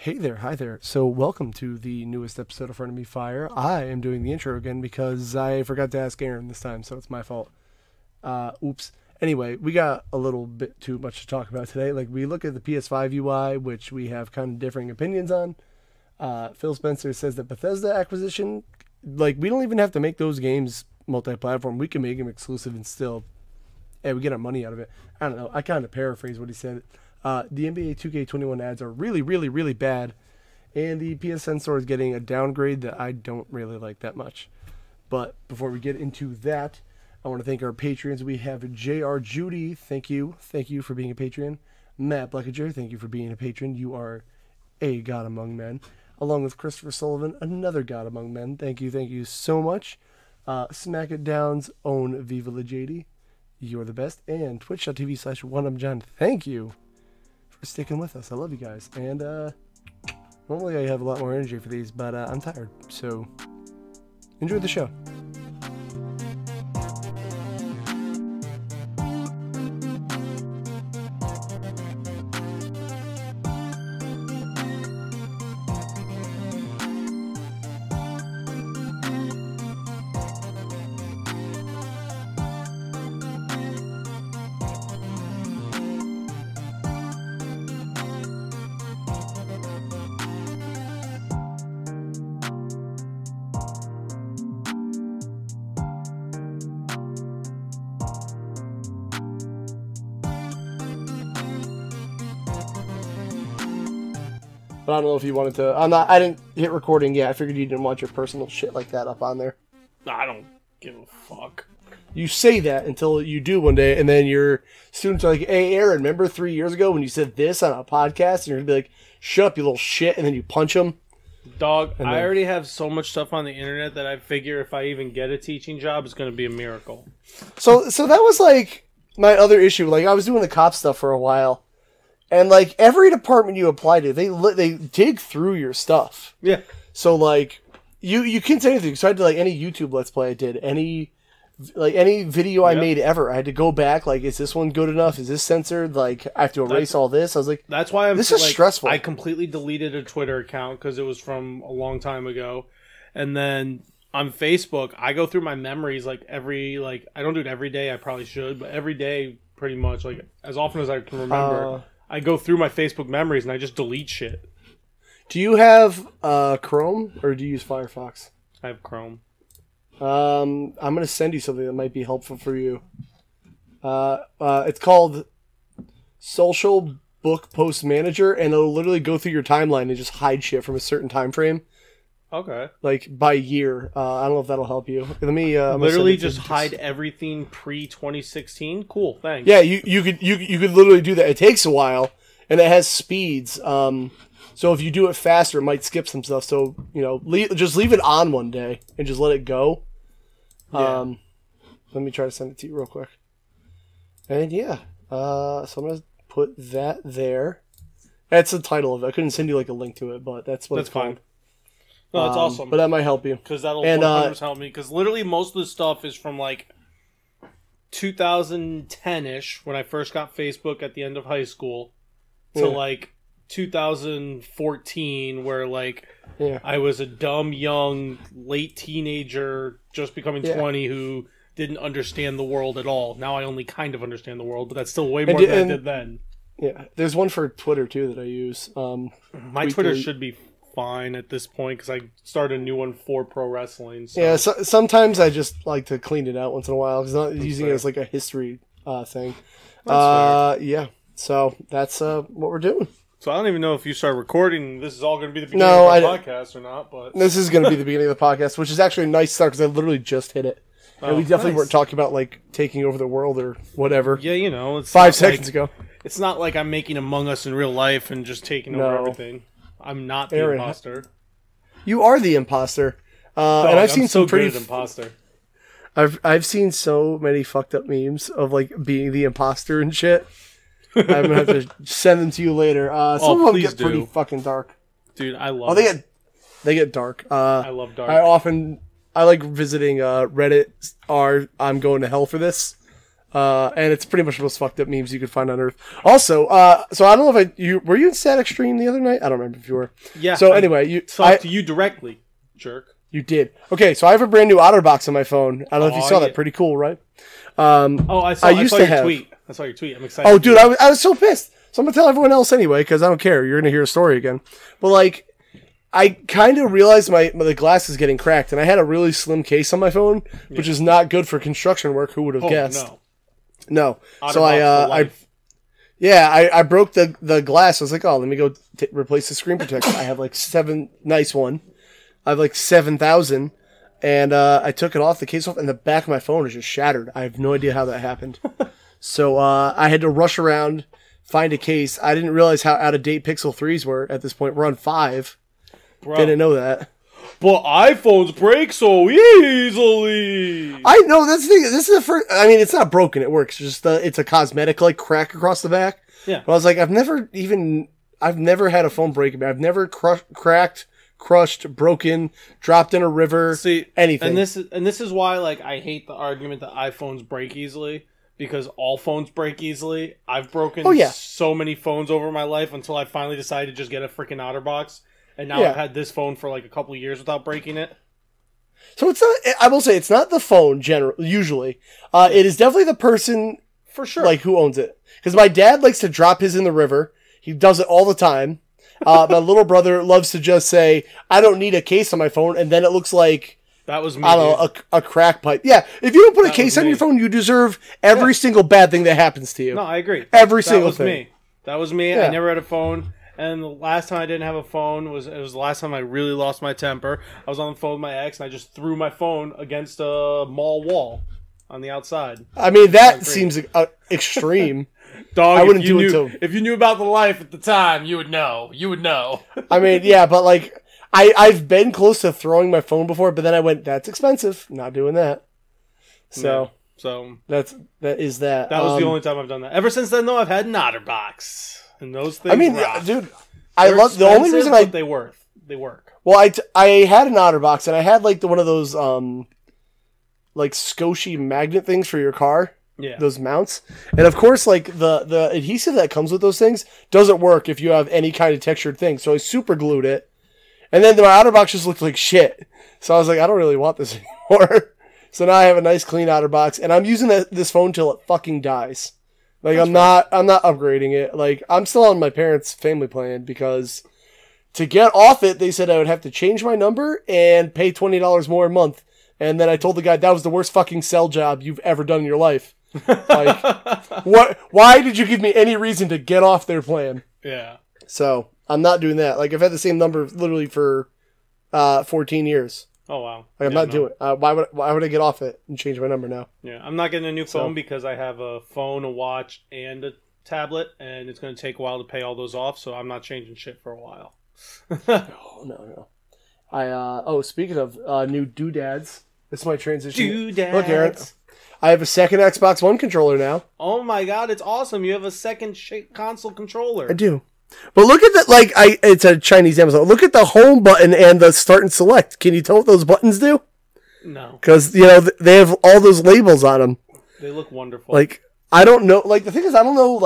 Hey there, hi there. So welcome to the newest episode of Front of Me Fire. I am doing the intro again because I forgot to ask Aaron this time, so it's my fault. Oops. Anyway, we got a little bit too much to talk about today. Like, we look at the PS5 UI, which we have kind of differing opinions on. Phil Spencer says that Bethesda acquisition, like, we don't even have to make those games multi-platform. We can make them exclusive and still, we get our money out of it. I don't know. I kind of paraphrase what he said. The NBA 2K21 ads are really, really, really bad, and the PSN store is getting a downgrade that I don't really like that much. But before we get into that, I want to thank our patrons. We have J.R. Judy, thank you for being a patron. Matt Blackager, thank you for being a patron. You are a god among men. Along with Christopher Sullivan, another god among men. Thank you so much. Smack It Down's own Viva La JD, you're the best. And twitch.tv/oneupjohn, thank you for sticking with us. I love you guys. And normally I have a lot more energy for these, but I'm tired. So enjoy the show. But I don't know if you wanted to. I didn't hit recording yet. I figured you didn't want your personal shit like that up on there. I don't give a fuck. You say that until you do one day, and then your students are like, "Hey, Aaron, remember 3 years ago when you said this on a podcast?" And you're gonna be like, "Shut up, you little shit!" And then you punch them. Dog, I already have so much stuff on the internet that I figure if I even get a teaching job, it's gonna be a miracle. So that was like my other issue. Like, I was doing the cop stuff for a while. And, like, every department you apply to, they dig through your stuff. Yeah. So, like, you can't say anything. So I did, like, any YouTube Let's Play I did, any video I made ever, I had to go back, like, is this one good enough? Is this censored? Like, I have to erase all this. I was like, that's why this is stressful. I completely deleted a Twitter account because it was from a long time ago. And then on Facebook, I go through my memories, like, I don't do it every day. I probably should, but every day, pretty much, like, as often as I can remember. I go through my Facebook memories and I just delete shit. Do you have Chrome or do you use Firefox? I have Chrome. I'm going to send you something that might be helpful for you. It's called Social Book Post Manager, and it'll literally go through your timeline and just hide shit from a certain time frame. Okay. Like by year. I don't know if that'll help you. Let me literally just hide everything pre-2016. Cool, thanks. Yeah, you could literally do that. It takes a while, and it has speeds. So if you do it faster, it might skip some stuff. So just leave it on one day and just let it go. Yeah. Let me try to send it to you real quick. And yeah, so I'm gonna put that there. That's the title of it. I couldn't send you like a link to it, but that's what it's called. No, that's awesome. But that might help you. Because that'll 100% help me. Because literally most of the stuff is from like 2010-ish, when I first got Facebook at the end of high school, to like 2014, where like I was a dumb, young, late teenager, just becoming 20, who didn't understand the world at all. Now I only kind of understand the world, but that's still way more than I did then. Yeah, there's one for Twitter, too, that I use. My Twitter should be fine at this point because I started a new one for pro wrestling. So. Yeah, sometimes I just like to clean it out once in a while because I'm not using it as like a history thing. Yeah, so that's what we're doing. So I don't even know if you start recording. This is all going to be the beginning of the podcast or not. But this is going to be the beginning of the podcast, which is actually a nice start because I literally just hit it. And we definitely weren't talking about like taking over the world or whatever. Yeah, it's 5 seconds ago. It's not like I'm making Among Us in real life and just taking over everything. I'm not the imposter. You are the imposter. And I've seen some pretty good at imposter. I've seen so many fucked up memes of like being the imposter and shit. I'm gonna have to send them to you later. Some of them get pretty fucking dark. Dude, I love they get dark. I love dark. I like visiting Reddit I'm going to hell for this. And it's pretty much the most fucked up memes you could find on Earth. Also, so I don't know if were you in Static Stream the other night? I don't remember if you were. Yeah. So anyway, you talked to you directly, jerk. You did. Okay, so I have a brand new OtterBox on my phone. I don't know if you saw that. Pretty cool, right? I saw your tweet. I saw your tweet. I'm excited. Oh, dude, I was so pissed. So I'm gonna tell everyone else anyway, because I don't care. You're gonna hear a story again. But like, I kind of realized the glass is getting cracked, and I had a really slim case on my phone, which is not good for construction work. Who would have guessed? No. So I broke the glass. I was like, oh, let me go replace the screen protector. I have like 7 nice one. I have like 7,000, and I took it off the case off, and the back of my phone is just shattered. I have no idea how that happened. So I had to rush around, find a case. I didn't realize how out of date Pixel 3s were at this point. We're on 5. Bro. Didn't know that. But iPhones break so easily. I know, that's the thing. This is the first. I mean, it's not broken. It works. Just it's a cosmetic like crack across the back. Yeah. But I was like, I've never had a phone break. I've never cracked, crushed, broken, dropped in a river. See, anything. And this is why like I hate the argument that iPhones break easily, because all phones break easily. I've broken so many phones over my life until I finally decided to just get a freaking OtterBox. And now I've had this phone for like a couple of years without breaking it. So it's not. I will say it's not the phone. Usually, it is definitely the person for sure, like who owns it. Because my dad likes to drop his in the river. He does it all the time. My little brother loves to just say, "I don't need a case on my phone," and then it looks like that was me. I don't know, a crack pipe. Yeah, if you don't put a case on your phone, you deserve every single bad thing that happens to you. No, I agree. Every single thing. That was me. Yeah. I never had a phone. And the last time I didn't have a phone was the last time I really lost my temper. I was on the phone with my ex, and I just threw my phone against a mall wall on the outside. I mean, that seems extreme. Dog, I wouldn't do it too. If you knew about the life at the time, you would know. You would know. I mean, yeah, but like, I've been close to throwing my phone before, but then I went, that's expensive. Not doing that. So, that is that. That was the only time I've done that. Ever since then, though, I've had an OtterBox. And those things, I mean, rock. Dude, I love the only reason they work. Well, I had an OtterBox, and I had like one of those like Scoshi magnet things for your car. Yeah, those mounts, and of course, like the adhesive that comes with those things doesn't work if you have any kind of textured thing. So I super glued it, and then my OtterBox just looked like shit. So I was like, I don't really want this anymore. So now I have a nice clean OtterBox, and I'm using this phone till it fucking dies. Like, I'm not upgrading it. Like, I'm still on my parents' family plan because to get off it, they said I would have to change my number and pay $20 more a month. And then I told the guy that was the worst fucking sell job you've ever done in your life. Like, why did you give me any reason to get off their plan? Yeah. So, I'm not doing that. Like, I've had the same number literally for 14 years. Oh, wow. Like, I'm not doing it. Why would I get off it and change my number now? Yeah, I'm not getting a new phone because I have a phone, a watch, and a tablet, and it's going to take a while to pay all those off, so I'm not changing shit for a while. No. Speaking of new doodads, this is my transition. Doodads. Look, Aaron, I have a second Xbox One controller now. Oh my god, it's awesome. You have a second console controller. I do. But look at that, it's a Chinese Amazon. Look at the home button and the start and select. Can you tell what those buttons do? No. Because, they have all those labels on them. They look wonderful. Like, I don't know, the thing is, I don't know,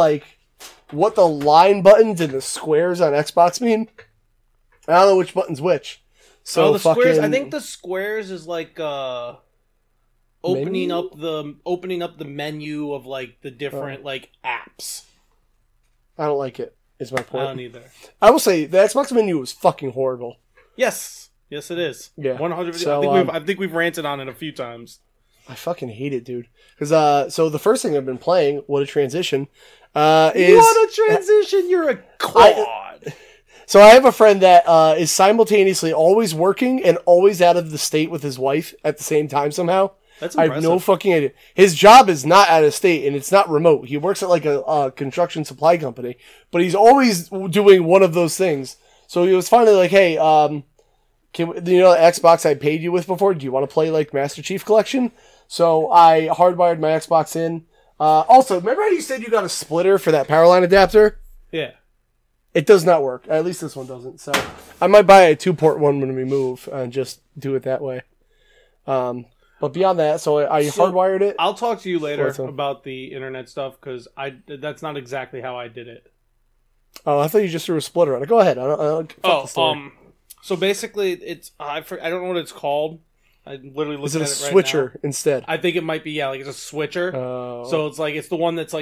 what the line buttons and the squares on Xbox mean. I don't know which button's which. So the squares, I think the squares is opening up the menu of, the different, apps. I don't like it. Is my point. I don't either. I will say the Xbox menu was fucking horrible. Yes, it is. Yeah, 100%. So, I think we've ranted on it a few times. I fucking hate it, dude. Because so the first thing I've been playing, what a transition, is what a transition. You're a quad. So I have a friend that is simultaneously always working and always out of the state with his wife at the same time somehow. That's impressive. I have no fucking idea. His job is not out of state and it's not remote. He works at a construction supply company, but he's always doing one of those things. So he was finally like, "Hey, the Xbox I paid you with before? Do you want to play Master Chief Collection?" So I hardwired my Xbox in. Also, remember how you said you got a splitter for that power line adapter? Yeah. It does not work. At least this one doesn't. So I might buy a 2-port one when we move and just do it that way. But beyond that, so I hardwired it. I'll talk to you later about the internet stuff because that's not exactly how I did it. Oh, I thought you just threw a splitter on it. Go ahead. So basically, it's I don't know what it's called. I literally looked at it right now. Is it a switcher instead? I think it might be, like it's a switcher. So it's the one that's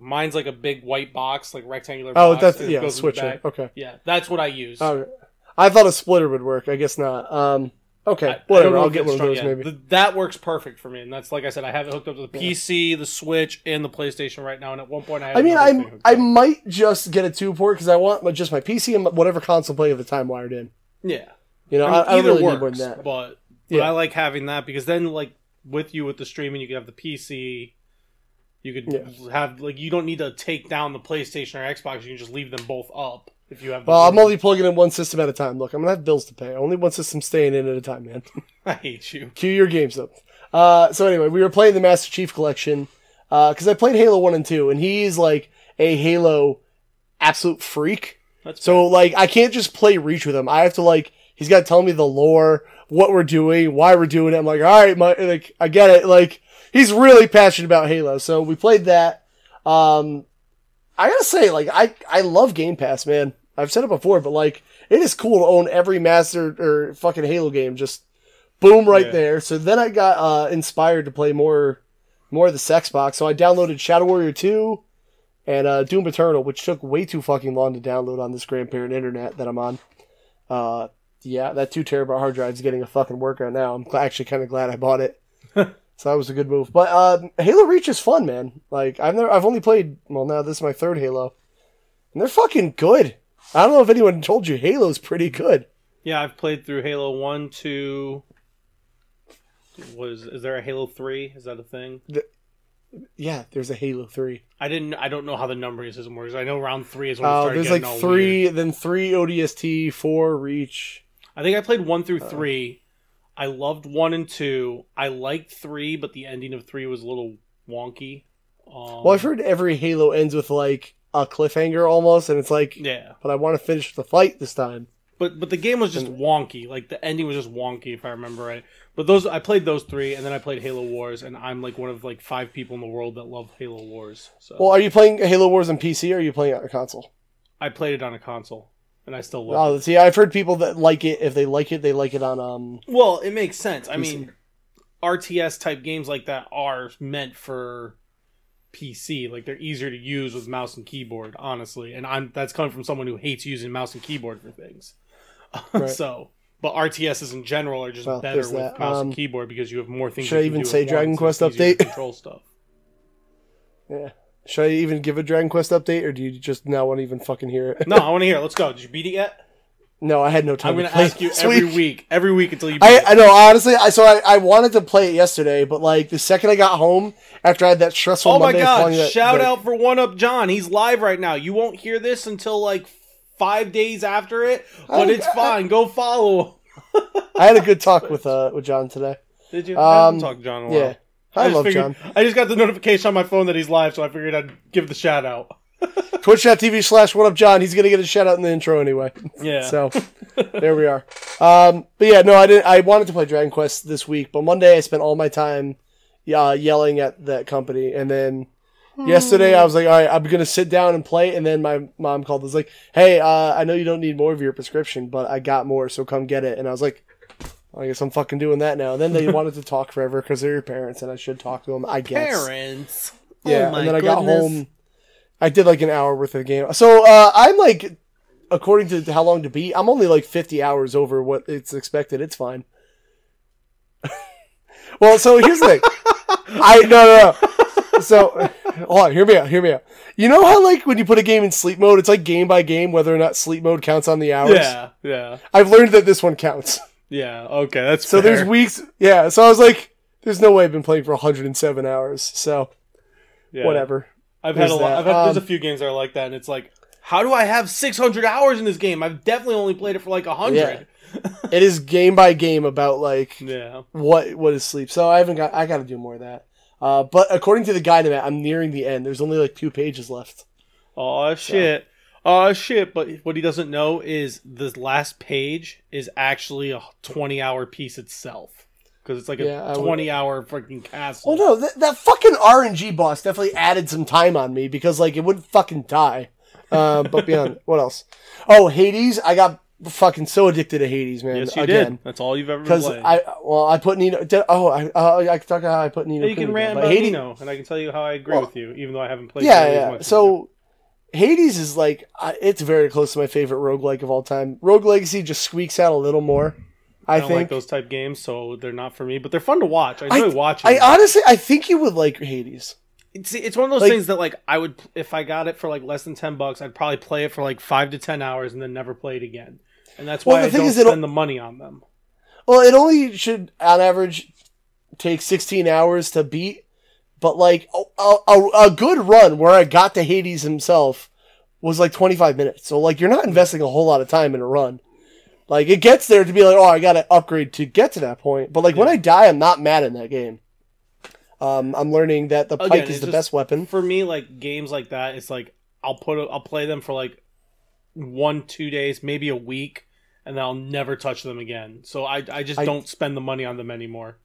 mine's like a big white box, like rectangular box. Oh, that's switcher. Okay. Yeah, that's what I use. I thought a splitter would work. I guess not. Okay, whatever. I'll get one of those maybe. That works perfect for me, and that's like I said, I have it hooked up to the PC, the Switch, and the PlayStation right now. And at one point, I might just get a 2-port because I want just my PC and whatever console play at the time wired in. Yeah, I don't really need more than that. But I like having that because then, like with the streaming, you can have the PC. You could have you don't need to take down the PlayStation or Xbox. You can just leave them both up. If you have I'm only plugging in one system at a time. Look, I'm going to have bills to pay. Only one system staying in at a time, man. I hate you. Cue your Gamestop. So anyway, we were playing the Master Chief Collection because I played Halo 1 and 2, and he's like a Halo absolute freak. So I can't just play Reach with him. I have to he's got to tell me the lore, what we're doing, why we're doing it. I'm like, all right, I get it. He's really passionate about Halo. So we played that. I gotta say, I love Game Pass, man. I've said it before, but it is cool to own every Master or fucking Halo game. Just boom there. So then I got inspired to play more of the sex box. So I downloaded Shadow Warrior 2 and Doom Eternal, which took way too fucking long to download on this grandparent internet that I'm on. That 2 terabyte hard drive is getting a fucking workout now. I'm actually kind of glad I bought it. So that was a good move. But Halo Reach is fun, man. I've only played, now this is my 3rd Halo. And they're fucking good. I don't know if anyone told you Halo's pretty good. Yeah, I've played through Halo 1, 2... Is there a Halo 3? Is that a thing? Yeah, there's a Halo 3. I don't know how the numbering system works. I know round 3 is when it started getting all 3, weird. then 3 ODST, 4 Reach. I think I played 1 through 3. I loved 1 and 2. I liked 3, but the ending of 3 was a little wonky. I've heard every Halo ends with a cliffhanger almost, and it's but I want to finish the fight this time. But the game was just wonky. The ending was just wonky, if I remember right. But I played those 3, and then I played Halo Wars, and I'm one of 5 people in the world that love Halo Wars. So. Well, are you playing Halo Wars on PC, or are you playing it on a console? I played it on a console. And I still love it. See, I've heard people that like it. If they like it, they like it on Well, it makes sense. PC. I mean, RTS type games like that are meant for PC. They're easier to use with mouse and keyboard, honestly. And that's coming from someone who hates using mouse and keyboard for things. Right. But RTSs in general are just better with mouse and keyboard because you have more things. Should I even say Dragon Quest update? Control stuff. Yeah. Should I even give a Dragon Quest update, or do you just not want to even fucking hear it? No, I want to hear it. Let's go. Did you beat it yet? No, I had no time. I'm going to ask you every week until you beat it. I know, honestly. I wanted to play it yesterday, but the second I got home after I had that stressful Monday. Oh my god! Shout out for One Up John. He's live right now. You won't hear this until 5 days after it, but it's fine. Go follow him. I had a good talk with John today. Did you? I haven't talked to John in a while. Yeah. I love John. I just got the notification on my phone that he's live, so I figured I'd give the shout out. Twitch.tv/OneUpJohn. He's going to get a shout out in the intro anyway. Yeah. So, there we are. But yeah, no, I didn't. I wanted to play Dragon Quest this week, but Monday I spent all my time yelling at that company. And then yesterday I was like, all right, I'm going to sit down and play. And then my mom called and was like, hey, I know you don't need more of your prescription, but I got more, so come get it. And I was like, I guess I'm fucking doing that now. And then they wanted to talk forever because they're your parents, and I should talk to them, I guess. Parents? Yeah, and then I got home. I did an hour worth of the game. So I'm according to how long to beat, I'm only 50 hours over what it's expected. It's fine. Well, so here's the thing. No. So, hold on, hear me out. You know how when you put a game in sleep mode, it's game by game whether or not sleep mode counts on the hours? Yeah. I've learned that this one counts. Yeah, okay, that's so fair. There's weeks, yeah, so I was like, there's no way I've been playing for 107 hours, so whatever. There's a few games that are like that, and it's how do I have 600 hours in this game? I've definitely only played it for 100. Yeah. It is game by game about what is sleep. So I got to do more of that. But according to the guide to that, I'm nearing the end. There's only 2 pages left. Oh shit. So. Oh shit, but what he doesn't know is the last page is actually a 20-hour piece itself. because it's like a 20-hour freaking castle. Oh no, that fucking RNG boss definitely added some time on me because like it wouldn't fucking die. But beyond, what else? Oh, Hades! I got fucking so addicted to Hades, man. Yes, you did. That's all you've ever been playing. I put Nino. I can talk about how I put Nino. You can rant about Nino, and I can tell you how I agree with you, even though I haven't played. Yeah. So Hades is like it's very close to my favorite roguelike of all time. Rogue Legacy just squeaks out a little more. I don't like those type games, so they're not for me. But they're fun to watch. I enjoy watching. I think you would like Hades. It's one of those things that like I would, if I got it for like less than $10, I'd probably play it for like 5 to 10 hours and then never play it again. And that's why I don't spend the money on them. Well, it only should on average take 16 hours to beat, but like a good run where I got to Hades himself was like 25 minutes. So like you're not investing a whole lot of time in a run. Like, it gets there to be like, oh, I gotta upgrade to get to that point. But, like, when I die, I'm not mad in that game. I'm learning that the pike is the best weapon. For me, like, games like that, it's like, I'll play them for, like, 1-2 days, maybe a week, and then I'll never touch them again. So I just don't spend the money on them anymore.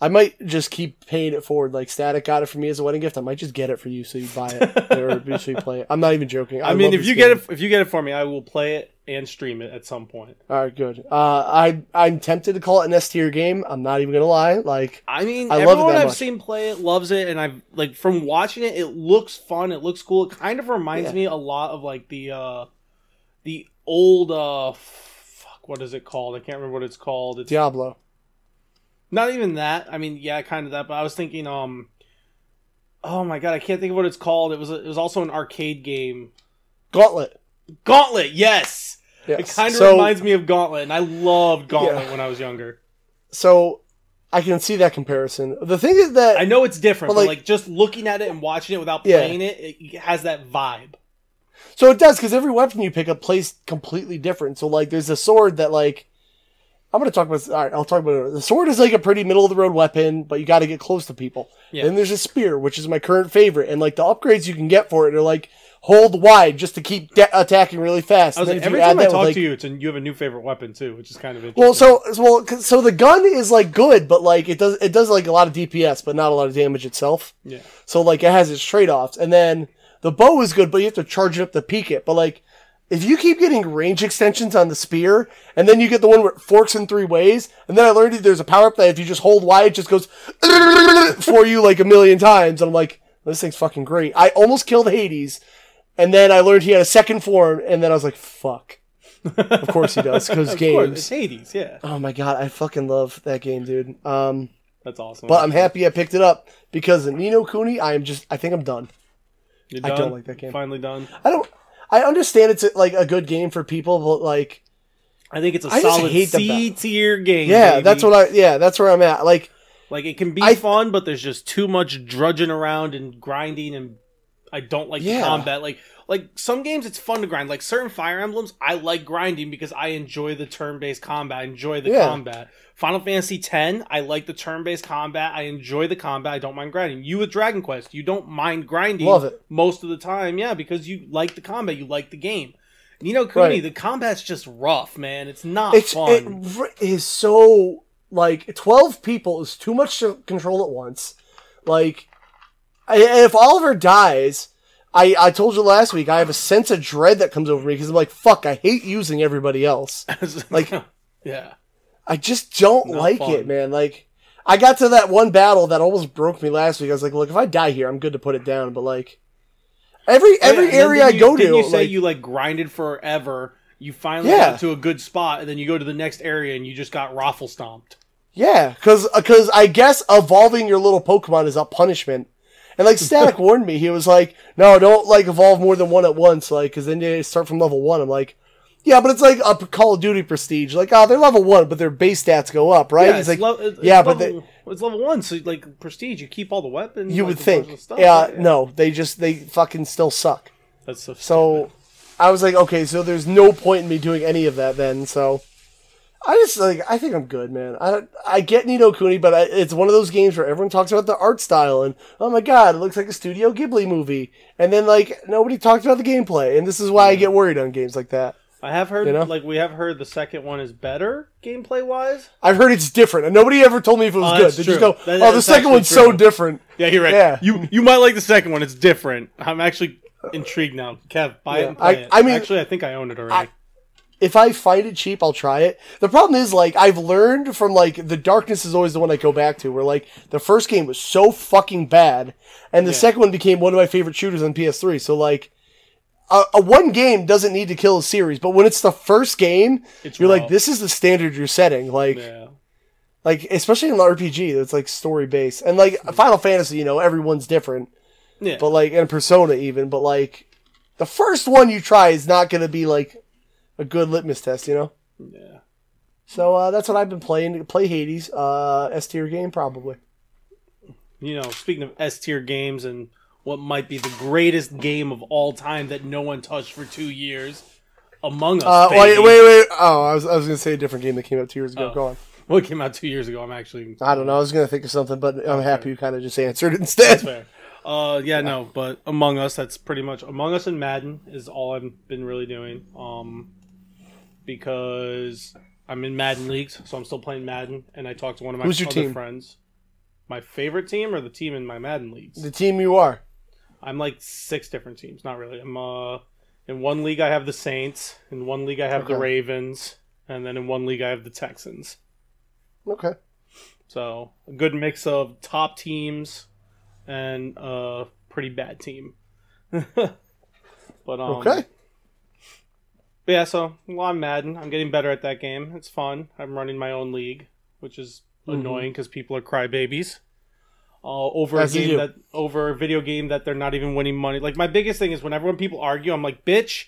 I might just keep paying it forward. Like, Static got it for me as a wedding gift. I might just get it for you so you buy it. Or so you play it. I'm not even joking. I mean, if you get it for me, I will play it and stream it at some point. All right, good. I'm tempted to call it an S tier game. I'm not even gonna lie. Like, I mean, everyone I've seen play it loves it, and I've like from watching it, it looks fun. It looks cool. It kind of reminds me a lot of like the old what is it called? I can't remember what it's called. It's Diablo. Not even that. I mean, yeah, kind of that. But I was thinking, oh my god, I can't think of what it's called. It was also an arcade game. Gauntlet. Yes. It kind of reminds me of Gauntlet, and I loved Gauntlet when I was younger. So I can see that comparison. The thing is that I know it's different, but like just looking at it and watching it without playing it, it has that vibe. So it does, because every weapon you pick up plays completely different. So like, there's a sword that like. I'm going to talk about... All right, I'll talk about it. The sword is like a pretty middle-of-the-road weapon, but you got to get close to people. Yeah. And there's a spear, which is my current favorite. And like the upgrades you can get for it are like hold wide just to keep attacking really fast. Every time I talk to you, you have a new favorite weapon too, which is kind of interesting. So the gun is like good, but like it does like a lot of DPS, but not a lot of damage itself. Yeah. So like it has its trade-offs. And then the bow is good, but you have to charge it up to peak it. But like... If you keep getting range extensions on the spear, and then you get the one where it forks in 3 ways, and then I learned that there's a power-up that if you just hold Y, it just goes for you like a million times. And I'm like, this thing's fucking great. I almost killed Hades, and then I learned he had a second form, and then I was like, fuck. Of course he does, because games. Of course, it's Hades, yeah. Oh my god, I fucking love that game, dude. That's awesome. But I'm happy I picked it up, because in Ni no Kuni, I think I'm done. You're done? I don't like that game. Finally done? I understand it's like a good game for people, but like, I think it's a solid C tier game. Yeah, baby. That's where I'm at. Like it can be fun, but there's just too much drudging around and grinding, and I don't like the combat. Like some games, it's fun to grind. Like certain Fire Emblems, I like grinding because I enjoy the turn-based combat. I enjoy the combat. Final Fantasy X, I like the turn-based combat. I enjoy the combat. I don't mind grinding. You with Dragon Quest, you don't mind grinding. Love it. Most of the time, because you like the combat. You like the game. Ni no Kuni, the combat's just rough, man. It's not fun. It is so, like, 12 people is too much to control at once. Like, if Oliver dies... I told you last week, I have a sense of dread that comes over me because I'm like, fuck, I hate using everybody else. Like, yeah. I just don't like it, man. Like, I got to that one battle that almost broke me last week. I was like, look, if I die here, I'm good to put it down. But, like, every area I go to... Didn't you say you, like, grinded forever, you finally got to a good spot, and then you go to the next area and you just got raffle stomped? Yeah, because I guess evolving your little Pokemon is a punishment. And, like, Static warned me. He was like, no, don't, like, evolve more than one at once, like, because then you start from level 1. I'm like, yeah, but it's like a Call of Duty Prestige. Like, they're level 1, but their base stats go up, right? Yeah, it's level 1, so, like, Prestige, you keep all the weapons. You would think. No, they fucking still suck. That's so stupid. I was like, okay, so there's no point in me doing any of that then, so... I think I'm good, man. I get Ni no Kuni, but it's one of those games where everyone talks about the art style and, oh my god, it looks like a Studio Ghibli movie. And then, like, nobody talks about the gameplay. And this is why I get worried on games like that. I have heard, You know? like, we have heard the second one is better gameplay-wise. I've heard it's different, and nobody ever told me if it was good. That's They true. just go, That- "Oh, the that's second one's actually so true. different." Yeah, you're right. Yeah. You might like the second one. It's different. I'm actually intrigued now. Kev, buy it and play it. I mean, actually, I think I own it already. If I find it cheap, I'll try it. The problem is, like, I've learned from, like, The Darkness is always the one I go back to, where, like, the first game was so fucking bad, and the second one became one of my favorite shooters on PS3. So, like, a one game doesn't need to kill a series, but when it's the first game, you're rough. like, this is the standard you're setting. Like, like especially in an RPG that's, like, story-based. And, like, Final Fantasy, you know, everyone's different. Yeah. But, like, and Persona even, but, like, the first one you try is not going to be, like, a good litmus test, you know? Yeah. So that's what I've been playing. Play Hades, S-tier game, probably. You know, speaking of S-tier games and what might be the greatest game of all time that no one touched for 2 years, Among Us, baby. Wait. Oh, I was going to say a different game that came out 2 years ago. Go on. Well, it came out 2 years ago. I'm actually... I don't know. I was going to think of something, but I'm happy you kind of just answered it instead. That's fair. No, but Among Us, that's pretty much... Among Us and Madden is all I've been really doing. Because I'm in Madden leagues, so I'm still playing Madden, and I talked to one of my Who's your other team? friends. My favorite team or the team in my Madden leagues? The team you are. I'm like 6 different teams. Not really. I'm in one league I have the Saints, in one league I have the Ravens, and then in one league I have the Texans. Okay. So a good mix of top teams and a pretty bad team. But Okay. But yeah, so I'm Madden. I'm getting better at that game. It's fun. I'm running my own league, which is annoying because people are crybabies. Over As you do. over a video game that they're not even winning money. Like my biggest thing is whenever people argue, I'm like, bitch,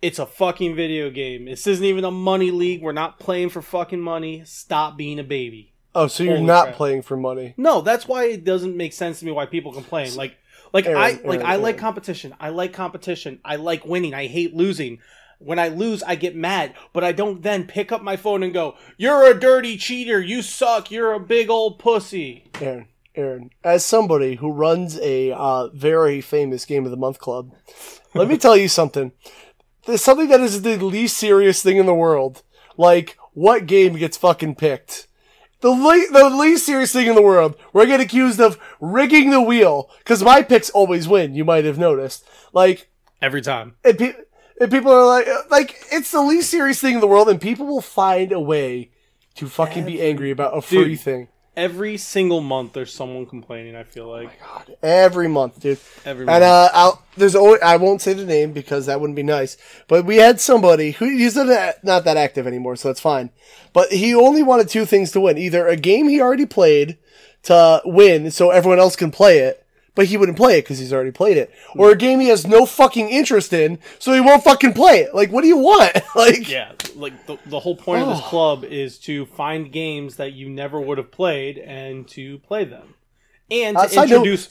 it's a fucking video game. This isn't even a money league. We're not playing for fucking money. Stop being a baby. Oh, so you're Holy not crap. playing for money. No, that's why it doesn't make sense to me why people complain. I like competition. I like competition. I like winning. I hate losing. When I lose, I get mad, but I don't then pick up my phone and go, "You're a dirty cheater. You suck. You're a big old pussy." Aaron, as somebody who runs a very famous Game of the Month club, let me tell you something. There's something that is the least serious thing in the world. Like, what game gets fucking picked? The least serious thing in the world, where I get accused of rigging the wheel, because my picks always win, you might have noticed. Like, Every time. and people are like, it's the least serious thing in the world, and people will find a way to fucking be angry about a free thing. Every single month, there's someone complaining. I feel like God, every month, dude. Every month. And there's always, I won't say the name because that wouldn't be nice. But we had somebody who he's not that active anymore, so that's fine. But he only wanted 2 things to win: either a game he already played to win, so everyone else can play it, but he wouldn't play it because he's already played it, or a game he has no fucking interest in, so he won't fucking play it. Like, what do you want? Like, yeah, like the whole point of this club is to find games that you never would have played and to play them, and to introduce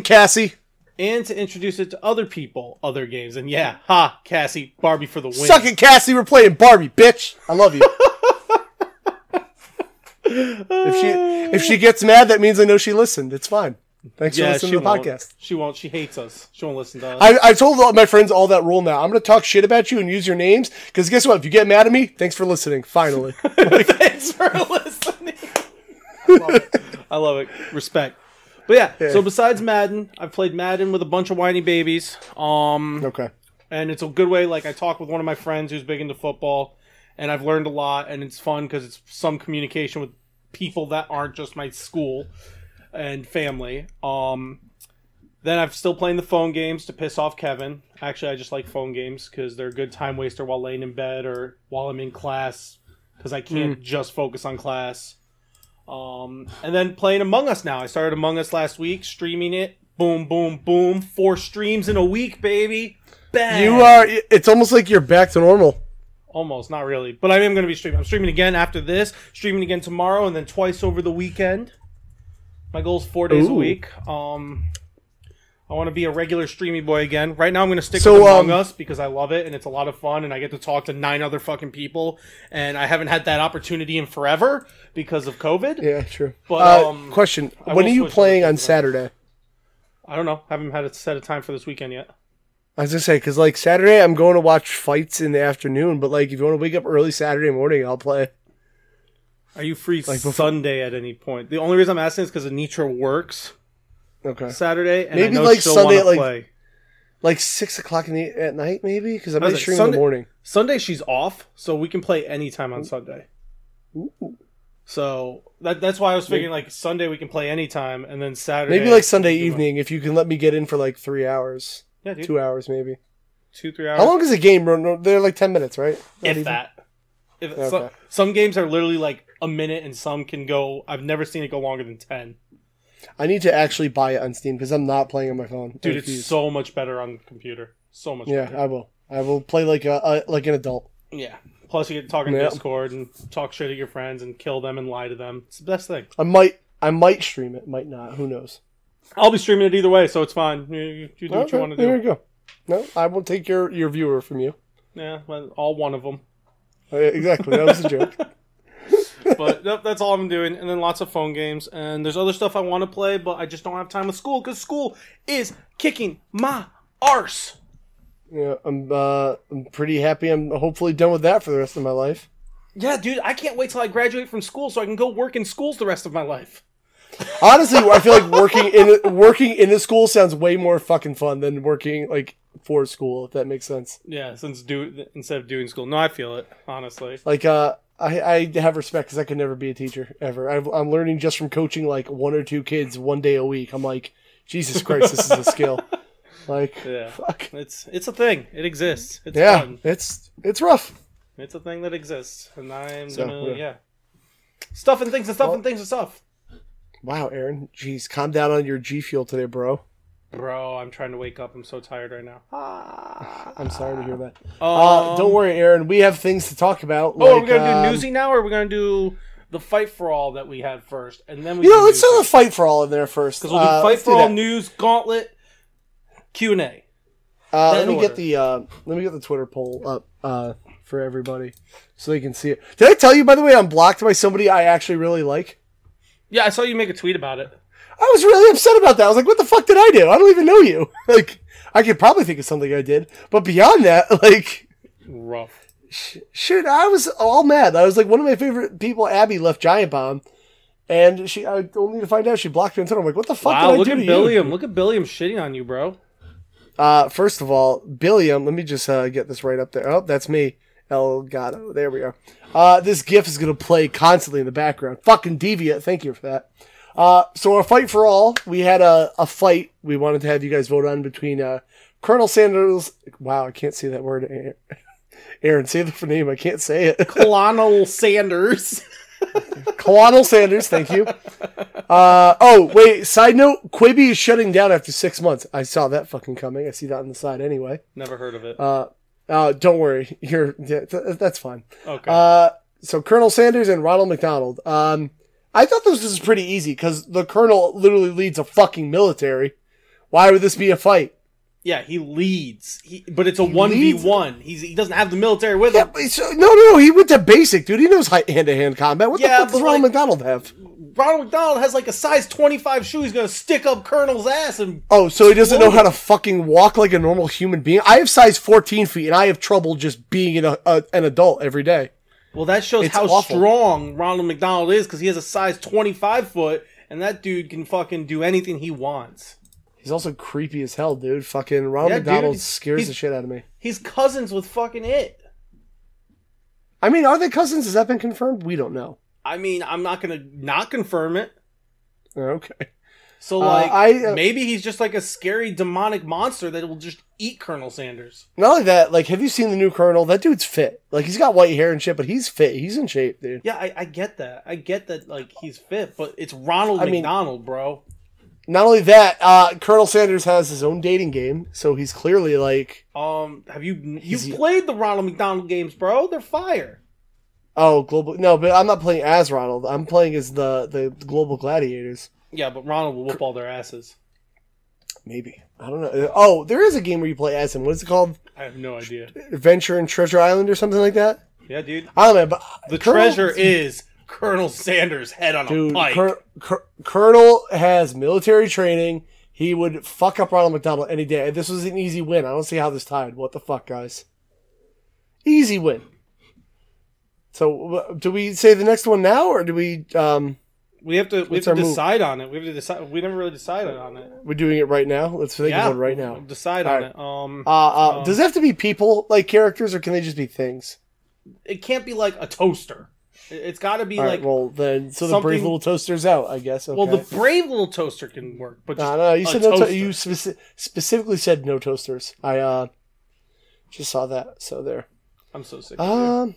Cassie. And to introduce it to other people, other games. And yeah, Cassie, Barbie for the win. Suck it, Cassie. We're playing Barbie, bitch. I love you. If she gets mad, that means I know she listened. It's fine. Thanks for listening to the podcast. She won't. She hates us. She won't listen to us. I told all my friends all that rule now. I'm going to talk shit about you and use your names, because guess what? If you get mad at me, thanks for listening, finally. Thanks for listening. I love it. Respect. But yeah, so besides Madden, I've played Madden with a bunch of whiny babies. Okay. And it's a good way. Like, I talked with one of my friends who's big into football, and I've learned a lot, and it's fun because it's some communication with people that aren't just my school and family. Then I'm still playing the phone games to piss off Kevin. Actually, I just like phone games because they're a good time waster while laying in bed or while I'm in class, because I can't just focus on class. And then playing Among Us now. I started Among Us last week, streaming it. Boom, boom, boom. 4 streams in a week, baby. Bang! It's almost like you're back to normal. Almost, not really. But I am going to be streaming. I'm streaming again after this, streaming again tomorrow, and then twice over the weekend. My goal is 4 days a week. I want to be a regular streamy boy again. Right now I'm going to stick with Among Us because I love it and it's a lot of fun and I get to talk to 9 other fucking people and I haven't had that opportunity in forever because of COVID. Yeah, true. But question, when are you playing on Saturday? I don't know. Haven't had a set of time for this weekend yet. I was gonna say, because like Saturday, I'm going to watch fights in the afternoon. But like, if you want to wake up early Saturday morning, I'll play. Are you free like Sunday at any point? The only reason I'm asking is because Anitra works. Okay. Saturday, and maybe I know like she'll Sunday want at to play. like 6 o'clock at night, maybe, because I'm streaming Sunday, in the morning. Sunday she's off, so we can play anytime on Sunday. Ooh. So that's why I was figuring like Sunday we can play anytime, and then Saturday maybe like Sunday evening if you can let me get in for like 3 hours. Yeah, dude. 2 hours maybe. 2-3 hours. How long is a game? They're like 10 minutes, right? If that. Okay. Some games are literally like a minute, and some can go. I've never seen it go longer than 10. I need to actually buy it on Steam because I'm not playing on my phone. Dude, it's so much better on the computer. So much better. Yeah, I will. I will play like an adult. Yeah. Plus, you get to talk on Discord and talk shit at your friends and kill them and lie to them. It's the best thing. I might stream it. Might not. Who knows? I'll be streaming it either way, so it's fine. You do what you want to do. There you go. No, I won't take your viewer from you. Yeah, well, all one of them. Exactly. That was a joke. But that's all I'm doing. And then lots of phone games. And there's other stuff I want to play, but I just don't have time with school because school is kicking my arse. Yeah, I'm pretty happy. I'm hopefully done with that for the rest of my life. Yeah, dude, I can't wait till I graduate from school so I can go work in schools the rest of my life. Honestly, I feel like working in a school sounds way more fucking fun than working like for school, if that makes sense. Yeah, instead of doing school. No, I feel it, honestly. Like, I have respect because I could never be a teacher ever. I'm learning just from coaching like 1 or 2 kids 1 day a week. I'm like, Jesus Christ, this is a skill. Like, yeah, fuck. It's a thing. It exists. It's yeah, fun. it's rough. It's a thing that exists, and I'm gonna stuff and things and stuff and things and stuff. Wow, Aaron, jeez, calm down on your G Fuel today, bro. Bro, I'm trying to wake up. I'm so tired right now. I'm sorry to hear that. Don't worry, Aaron. We have things to talk about. Oh, are we gonna do Newsy now, or are we gonna do the Fight for All that we had first, and then we? Let's throw the Fight for All in there first. Because we'll do Fight for All news, Gauntlet, Q&A. Let me get the Twitter poll up for everybody so they can see it. Did I tell you, by the way, I'm blocked by somebody I actually really like? Yeah, I saw you make a tweet about it. I was really upset about that. I was like, what the fuck did I do? I don't even know you. Like, I could probably think of something I did. But beyond that, like... Rough. Shit, I was all mad. I was like, one of my favorite people, Abby, left Giant Bomb. And I only to find out she blocked me on Twitter. I'm like, what the fuck did I do to you? Look at Billiam shitting on you, bro. First of all, Billiam, let me just get this right up there. Oh, that's me. Elgato. There we are. This GIF is going to play constantly in the background. Fucking deviant. Thank you for that. So our Fight for All, we had a fight we wanted to have you guys vote on between Colonel Sanders. Wow, I can't say that word. Aaron, say the name. I can't say it. Colonel Sanders. Colonel Sanders, thank you. Oh, wait, side note, Quibi is shutting down after 6 months. I saw that fucking coming. I see that on the side anyway. Never heard of it. Don't worry. That's fine. Okay. So Colonel Sanders and Ronald McDonald. I thought this was pretty easy because the Colonel literally leads a fucking military. Why would this be a fight? Yeah, he leads. But it's a 1v1. He doesn't have the military with him. No, he went to basic, dude. He knows hand-to-hand combat. What the fuck does Ronald McDonald have? Ronald McDonald has like a size 25 shoe. He's going to stick up Colonel's ass and... Oh, so he doesn't know how to fucking walk like a normal human being? I have size 14 feet, and I have trouble just being an adult every day. Well, that shows how strong Ronald McDonald is, because he has a size 25 foot, and that dude can fucking do anything he wants. He's also creepy as hell, dude. Fucking Ronald McDonald scares the shit out of me. He's cousins with fucking It. I mean, are they cousins? Has that been confirmed? We don't know. I mean, I'm not going to not confirm it. Okay. So, maybe he's just like a scary demonic monster that will just eat Colonel Sanders. Not only that, like, have you seen the new Colonel? That dude's fit. Like, he's got white hair and shit, but he's fit. He's in shape, dude. Yeah, I get that. I get that, like, he's fit, but it's Ronald McDonald, bro. Not only that, Colonel Sanders has his own dating game, so he's clearly, like... have you played the Ronald McDonald games, bro? They're fire. Oh, global... No, but I'm not playing as Ronald. I'm playing as the Global Gladiators. Yeah, but Ronald will whoop all their asses. Maybe. I don't know. Oh, there is a game where you play as him. What is it called? I have no idea. Adventure in Treasure Island or something like that? Yeah, dude. I don't know, but... The treasure is Colonel Sanders' head on a pike. Colonel has military training. he would fuck up Ronald McDonald any day. This was an easy win. I don't see how this tied. What the fuck, guys? Easy win. So, do we say the next one now, or do we... We have to decide on it. We have to decide. We never really decided on it. We're doing it right now? Let's think of one right now. We'll decide on it. Does it have to be people, like characters, or can they just be things? It can't be like a toaster. It's got to be like... well, then, so the Brave Little Toaster's out, I guess. Okay. Well, the Brave Little Toaster can work, but no, you said no. You specifically said no toasters. I just saw that, so there. I'm so sick. I'm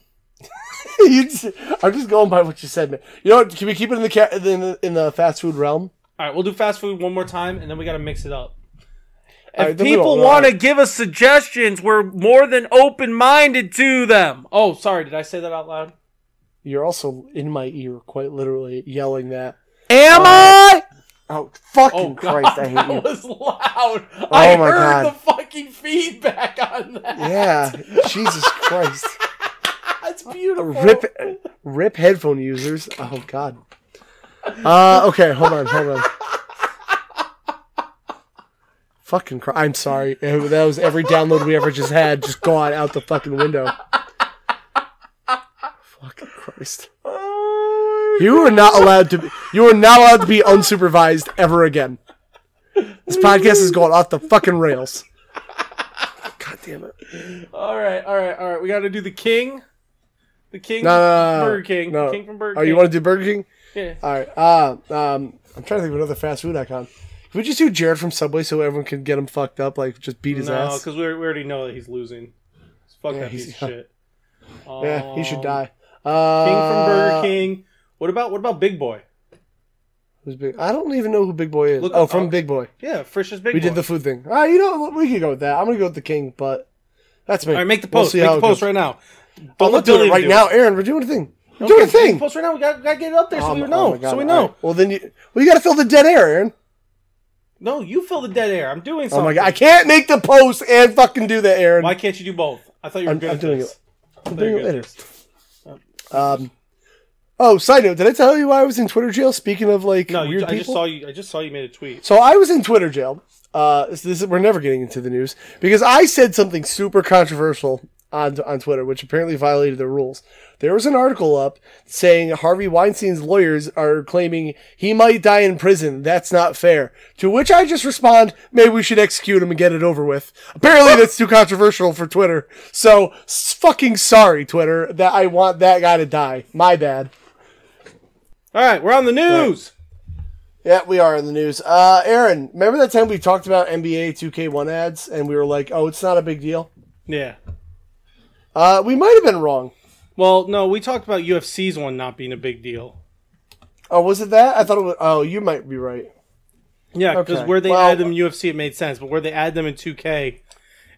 just going by what you said, man. You know what? Can we keep it in the fast food realm? All right, we'll do fast food one more time, and then we got to mix it up. If people want to give us suggestions, we're more than open-minded to them. Oh, sorry. Did I say that out loud? You're also in my ear, quite literally, yelling that. Am I? Oh, fucking Christ, I hate you. That was loud. I heard the fucking feedback on that. Yeah, Jesus Christ. That's beautiful. Rip headphone users. Oh, God. Okay, hold on. Fucking Christ. I'm sorry. That was every download we ever just had. Just gone out the fucking window. Fucking Christ. You are not allowed to be unsupervised ever again. This podcast is going off the fucking rails. God damn it. All right. We got to do the king. The king Burger King. No. The king from Burger King. Oh, you want to do Burger King? Yeah. All right. I'm trying to think of another fast food icon. Can we just do Jared from Subway so everyone can get him fucked up, like just beat his ass? No, because we already know that he's losing. Fuck that piece of shit. Yeah, he should die. King from Burger King. What about Big Boy? Who's Big? I don't even know who Big Boy is. From Big Boy. Yeah, Frisch's Big Boy. We did the food thing. All right, you know, we can go with that. I'm going to go with the King, but that's me. All right, make the post. Make the post right now. Don't look doing it right now, Aaron. We're doing a thing. We're doing a thing. Make the post right now. We got to get it up there so we know. So we know. Right. Well, then you got to fill the dead air, Aaron. No, you fill the dead air. I'm doing something. Oh my God, I can't make the post and fucking do that, Aaron. Why can't you do both? I thought you were good at this. I'm doing it later. Oh, side note, did I tell you why I was in Twitter jail? Speaking of weird people? I just saw you made a tweet. So I was in Twitter jail. We're never getting into the news because I said something super controversial on Twitter, which apparently violated the rules. There was an article up saying Harvey Weinstein's lawyers are claiming he might die in prison. That's not fair. To which I just respond, maybe we should execute him and get it over with. Apparently that's too controversial for Twitter. So fucking sorry, Twitter, that I want that guy to die. My bad. All right, we're on the news. Right. Yeah, we are in the news. Aaron, remember that time we talked about NBA 2K1 ads and we were like, oh, it's not a big deal? Yeah. We might have been wrong. Well, no, we talked about UFC's one not being a big deal. Oh, was it that? I thought it was... Oh, you might be right. Yeah, because where they add them in UFC, it made sense. But where they add them in 2K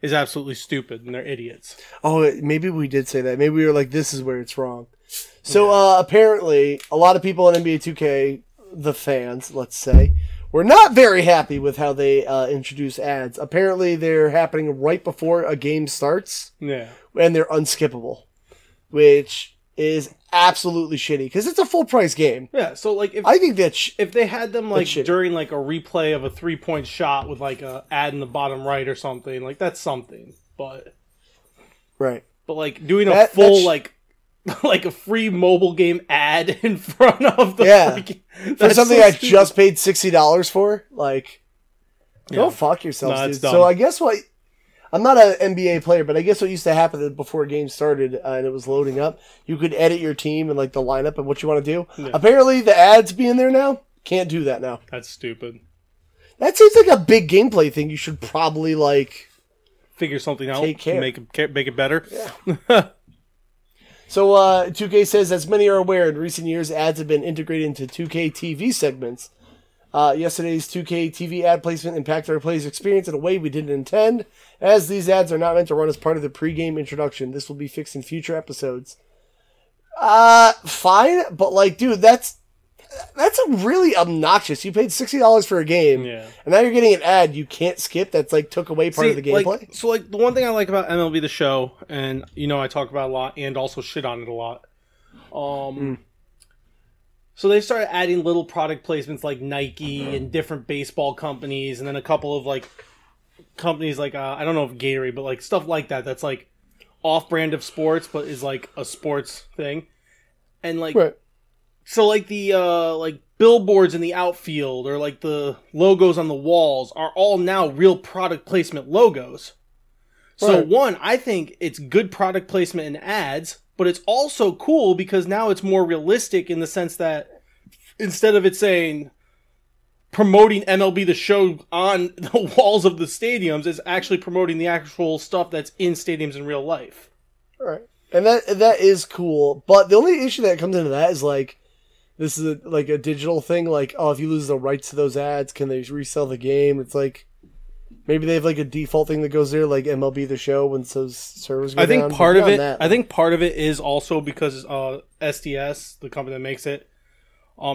is absolutely stupid, and they're idiots. Oh, maybe we did say that. Maybe we were like, this is where it's wrong. So, apparently, a lot of people in NBA 2K, the fans, let's say, were not very happy with how they introduce ads. Apparently, they're happening right before a game starts. Yeah. And they're unskippable, which is absolutely shitty because it's a full price game. Yeah, so I think that if they had them during a replay of a 3-point shot with a ad in the bottom right or something, that's something. But right. But doing a full a free mobile game ad in front of the for something I just paid $60 for, go fuck yourself, dude. So I guess what. I'm not an NBA player, but I guess what used to happen before games started and it was loading up, you could edit your team and the lineup and what you want to do. Yeah. Apparently the ads being there now, can't do that now. That's stupid. That seems like a big gameplay thing. You should probably figure something out to make it better. Yeah. So 2K says, as many are aware, in recent years ads have been integrated into 2K TV segments. Yesterday's 2K TV ad placement impacted our players' experience in a way we didn't intend, as these ads are not meant to run as part of the pre-game introduction. This will be fixed in future episodes. Fine, but dude, that's really obnoxious. You paid $60 for a game, and now you're getting an ad you can't skip that's took away part of the gameplay. So the one thing I like about MLB The Show, and I talk about it a lot and also shit on it a lot, So they started adding little product placements like Nike and different baseball companies, and then a couple of like companies like I don't know if Gatorade, but like stuff like that. That's like off-brand of sports, but is like a sports thing, and like so like the like billboards in the outfield or like the logos on the walls are all now real product placement logos. So one, I think it's good product placement in ads, but it's also cool because now it's more realistic in the sense that instead of it saying promoting MLB The Show on the walls of the stadiums, it's actually promoting the actual stuff that's in stadiums in real life. All right. And that is cool. But the only issue that comes into that is like, this is like a digital thing. Like, oh, if you lose the rights to those ads, can they resell the game? It's like, maybe they have like a default thing that goes there, like MLB The Show, when those servers go down. I think part of it is also because SDS, the company that makes it,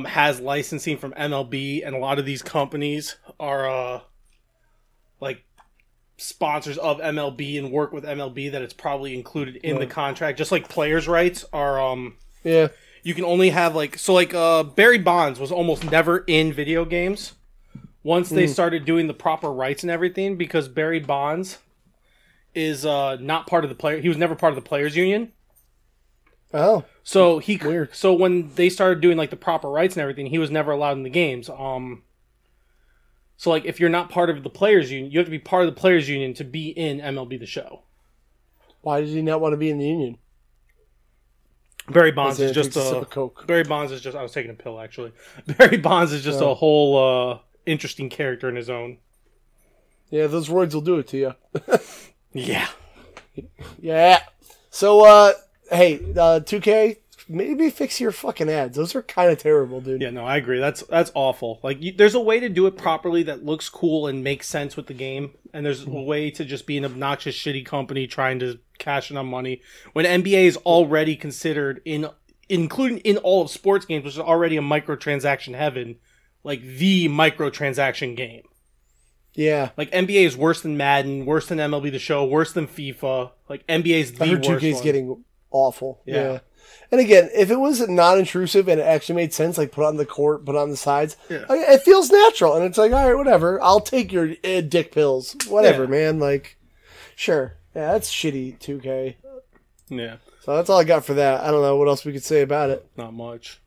has licensing from MLB, and a lot of these companies are like sponsors of MLB and work with MLB, that it's probably included in the contract. Just like players' rights are, you can only have like, so like Barry Bonds was almost never in video games once they started doing the proper rights and everything, because Barry Bonds is not part of the player. He was never part of the players union. Oh, so weird. So when they started doing like the proper rights and everything, he was never allowed in the games. So like if you're not part of the players union, you have to be part of the players union to be in MLB The Show. Why did he not want to be in the union? Barry Bonds is just a Coke. Barry Bonds is just. I was taking a pill actually. Barry Bonds is just a whole interesting character in his own. Yeah, those words will do it to you. Yeah. Yeah. So, hey, 2K, maybe fix your fucking ads. Those are kind of terrible, dude. Yeah, no, I agree. That's awful. Like, there's a way to do it properly that looks cool and makes sense with the game, and there's a way to just be an obnoxious, shitty company trying to cash in on money. When NBA is already considered, including in all of sports games, which is already a microtransaction heaven, like the microtransaction game. Yeah. Like, NBA is worse than Madden, worse than MLB The Show, worse than FIFA. Like, NBA is the worst 2K's one. getting awful. Yeah. And again, if it was non-intrusive and it actually made sense, like put it on the court, put it on the sides, it feels natural. And it's like, all right, whatever. I'll take your dick pills. Whatever, man. Like, sure. Yeah, that's shitty, 2K. Yeah. So that's all I got for that. I don't know what else we could say about it. Not much.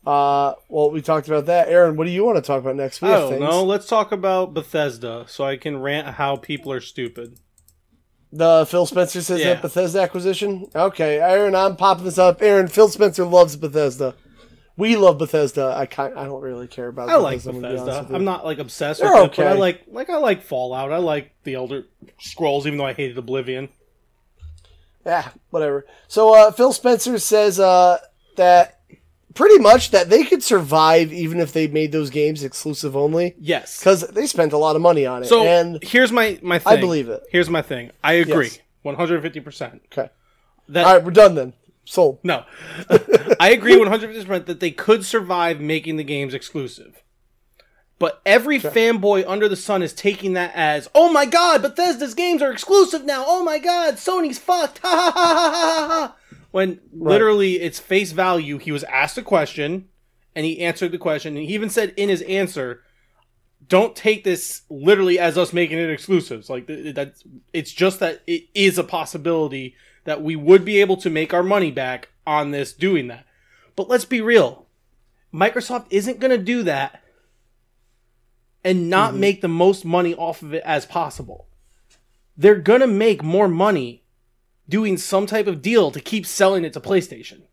Well, we talked about that. Aaron, what do you want to talk about next? I don't know. Let's talk about Bethesda so I can rant how people are stupid. The Phil Spencer says that Bethesda acquisition? Okay, Aaron, I'm popping this up. Aaron, Phil Spencer loves Bethesda. We love Bethesda. I don't really care about Bethesda. I like Bethesda. I'm not like obsessed They're with okay. it, but I like Fallout. I like the Elder Scrolls, even though I hated Oblivion. Yeah, whatever. So Phil Spencer says that pretty much that they could survive even if they made those games exclusive only. Yes. Because they spent a lot of money on it. So and here's my thing. I believe it. Here's my thing. I agree. 150%. Okay. All right, we're done then. Sold. No. I agree 150% that they could survive making the games exclusive. But every fanboy under the sun is taking that as, oh my god, Bethesda's games are exclusive now. Oh my god, Sony's fucked. Ha ha ha ha ha ha. When literally it's face value, he was asked a question and he answered the question. And he even said in his answer, don't take this literally as us making it exclusives. Like it's just that it is a possibility that we would be able to make our money back on this doing that. But let's be real. Microsoft isn't going to do that and not make the most money off of it as possible. They're going to make more money doing some type of deal to keep selling it to PlayStation.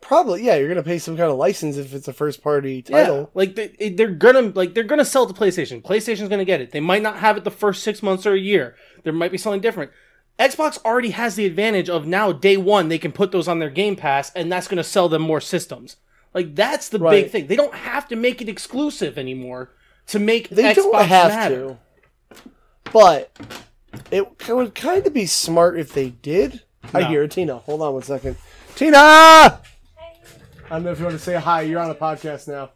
Probably, yeah. You're gonna pay some kind of license if it's a first party title. Yeah, like they're gonna sell it to PlayStation. PlayStation's gonna get it. They might not have it the first 6 months or a year. There might be something different. Xbox already has the advantage of now day one they can put those on their Game Pass, and that's gonna sell them more systems. Like that's the big thing. They don't have to make it exclusive anymore to make Xbox don't have matter. To. But it would kind of be smart if they did. No. I hear Tina. Hold on one second. Tina! Hey. I don't know if you want to say hi. You're on a podcast now.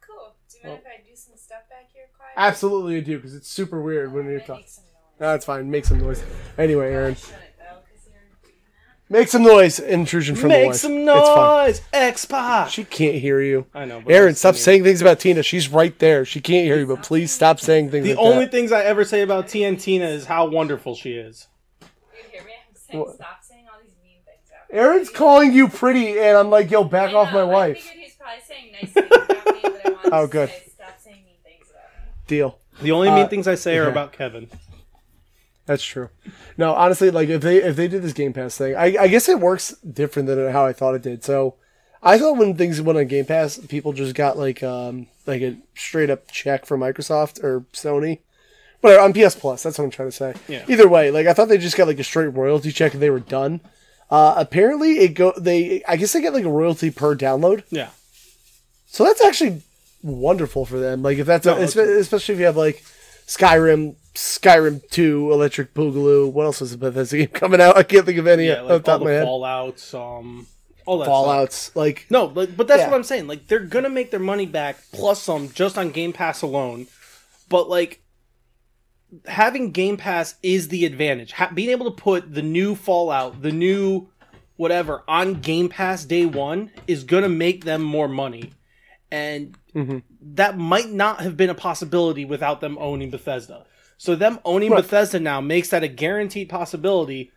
Cool. Do you mind if I do some stuff back here quiet? Absolutely I do, because it's super weird when you're talking. No, that's fine. Make some noise. Anyway, Aaron. Make some noise. Intrusion from the Make wife. some It's fine. noise, X-Pac. She can't hear you. I know. But Aaron, stop saying things about Tina. She's right there. She can't hear you, but please stop saying things The like only that. things I ever say about Tia and Tina is how wonderful she is. You hear me? I'm saying, stop saying all these mean things out there. Aaron's calling you pretty, and I'm like, yo, back off my I wife. figured he's probably saying nice things about me, but I wanted Oh, to good. say, stop saying mean things about me. Deal. The only mean things I say are yeah. about Kevin. That's true. No, honestly, like if they did this Game Pass thing, I guess it works different than how I thought it did. So I thought when things went on Game Pass, people just got like a straight up check from Microsoft or Sony. Whatever, on PS Plus, that's what I'm trying to say. Yeah. Either way, like I thought they just got like a straight royalty check and they were done. Apparently I guess they get like a royalty per download. Yeah. So that's actually wonderful for them. Like if that's especially if you have like Skyrim 2, Electric Boogaloo. What else was a Bethesda game coming out? I can't think of any Yeah, off like the all top the of my head. Fallouts, all that Fallouts, stuff. like No, but that's Yeah. what I'm saying. Like they're gonna make their money back plus some just on Game Pass alone. But like having Game Pass is the advantage. Being able to put the new Fallout, the new whatever on Game Pass day one is gonna make them more money, and that might not have been a possibility without them owning Bethesda. So them owning Bethesda now makes that a guaranteed possibility.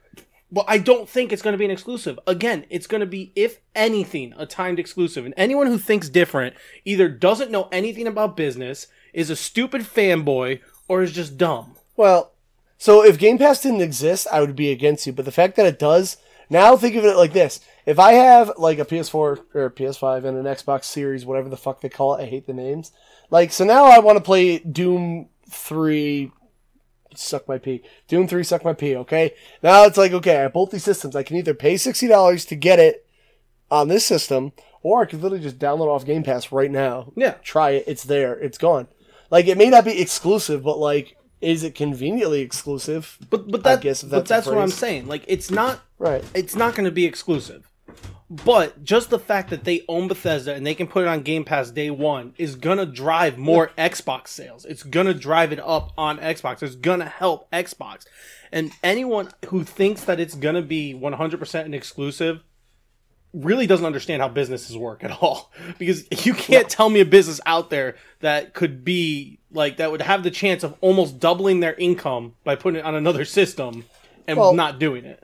But I don't think it's going to be an exclusive. Again, it's going to be, if anything, a timed exclusive. And anyone who thinks different either doesn't know anything about business, is a stupid fanboy, or is just dumb. well, so if Game Pass didn't exist, I would be against you. But the fact that it does, now think of it like this: if I have like a PS4 or a PS5 and an Xbox Series, whatever the fuck they call it, I hate the names. Like, so now I want to play Doom 3. Suck my pee. Doom 3, suck my pee, okay? Now it's like, okay, I have both these systems. I can either pay $60 to get it on this system, or I could literally just download off Game Pass right now. Yeah. Try it. It's there. It's gone. Like, it may not be exclusive, but, like, is it conveniently exclusive? But I guess if that's a what I'm phrase. saying. Like, it's not Right. It's not going to be exclusive. But just the fact that they own Bethesda and they can put it on Game Pass day one is going to drive more Xbox sales. It's going to drive it up on Xbox. It's going to help Xbox. And anyone who thinks that it's going to be 100% an exclusive really doesn't understand how businesses work at all. Because you can't tell me a business out there that could be, like, that would have the chance of almost doubling their income by putting it on another system and not doing it.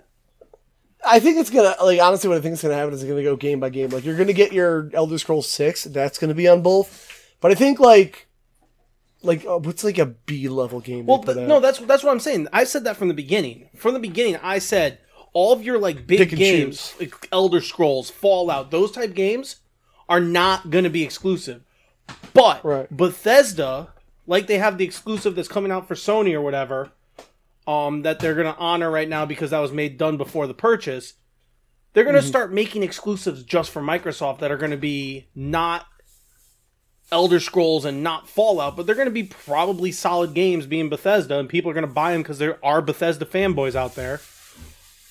I think it's gonna, like, honestly, what I think is gonna happen is it's gonna go game by game. Like, you're gonna get your Elder Scrolls 6, that's gonna be on both. But I think, what's like a B level game? Well, no, that's what I'm saying. I said that from the beginning. From the beginning, I said all of your like big Pick and games, choose. like Elder Scrolls, Fallout, those type games are not gonna be exclusive. But Right. Bethesda, like they have the exclusive that's coming out for Sony or whatever, that they're gonna honor right now because that was done before the purchase. They're gonna start making exclusives just for Microsoft that are gonna be not Elder Scrolls and not Fallout, but they're gonna be probably solid games being Bethesda, and people are gonna buy them because there are Bethesda fanboys out there,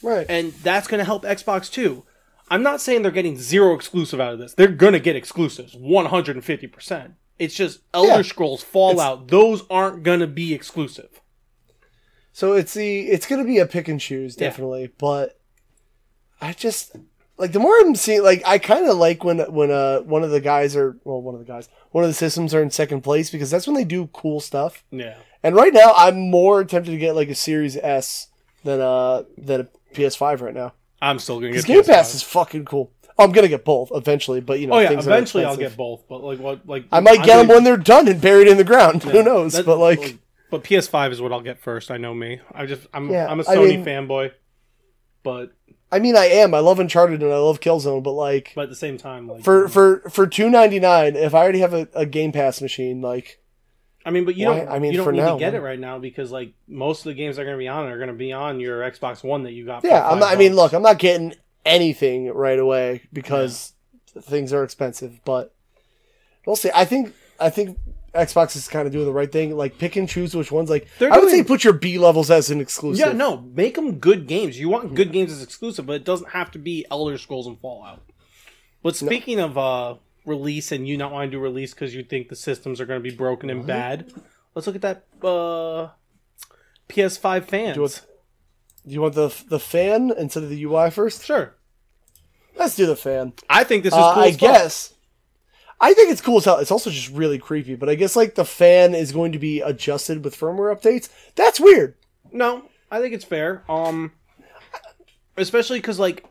Right. and that's gonna help Xbox too. I'm not saying they're getting zero exclusive out of this. They're gonna get exclusives, 150%. It's just Elder Scrolls, Fallout, those aren't gonna be exclusive. So it's gonna be a pick and choose, definitely. But I just, like, the more I'm seeing, like, I kind of like when one of the systems are in second place, because that's when they do cool stuff. Yeah. And right now, I'm more tempted to get like a Series S than a PS5 right now. I'm still gonna Because get Game PS5. Pass is fucking cool. Oh, I'm gonna get both eventually, but you know, Oh yeah, things are eventually I'll expensive. get both, but like what? Like I might get them when they're done and buried in the ground. Who knows? But like. But PS5 is what I'll get first. I know me. I'm a I Sony mean- fanboy, but I mean, I am. I love Uncharted and I love Killzone, but like at the same time, like for $2.99, if I already have a Game Pass machine, like I mean, but you why- don't. I mean, you don't for need now, to get man. it right now because like most of the games that are going to be on it are going to be on your Xbox One that you got. yeah, for I'm not. I mean, $5. look, I'm not getting anything right away because things are expensive, but we'll see. I think Xbox is kind of doing the right thing. Like, pick and choose which ones. Like, They're I would doing- say put your B levels as an exclusive. Yeah, no, make them good games. You want good games as exclusive, but it doesn't have to be Elder Scrolls and Fallout. But speaking of release and you not wanting to release because you think the systems are going to be broken and bad, let's look at that PS5 fans. Do you want the fan instead of the UI first? Sure. Let's do the fan. I think this is cool. I guess. I think it's cool as hell. It's also just really creepy, but I guess like the fan is going to be adjusted with firmware updates. That's weird. No, I think it's fair. Especially because like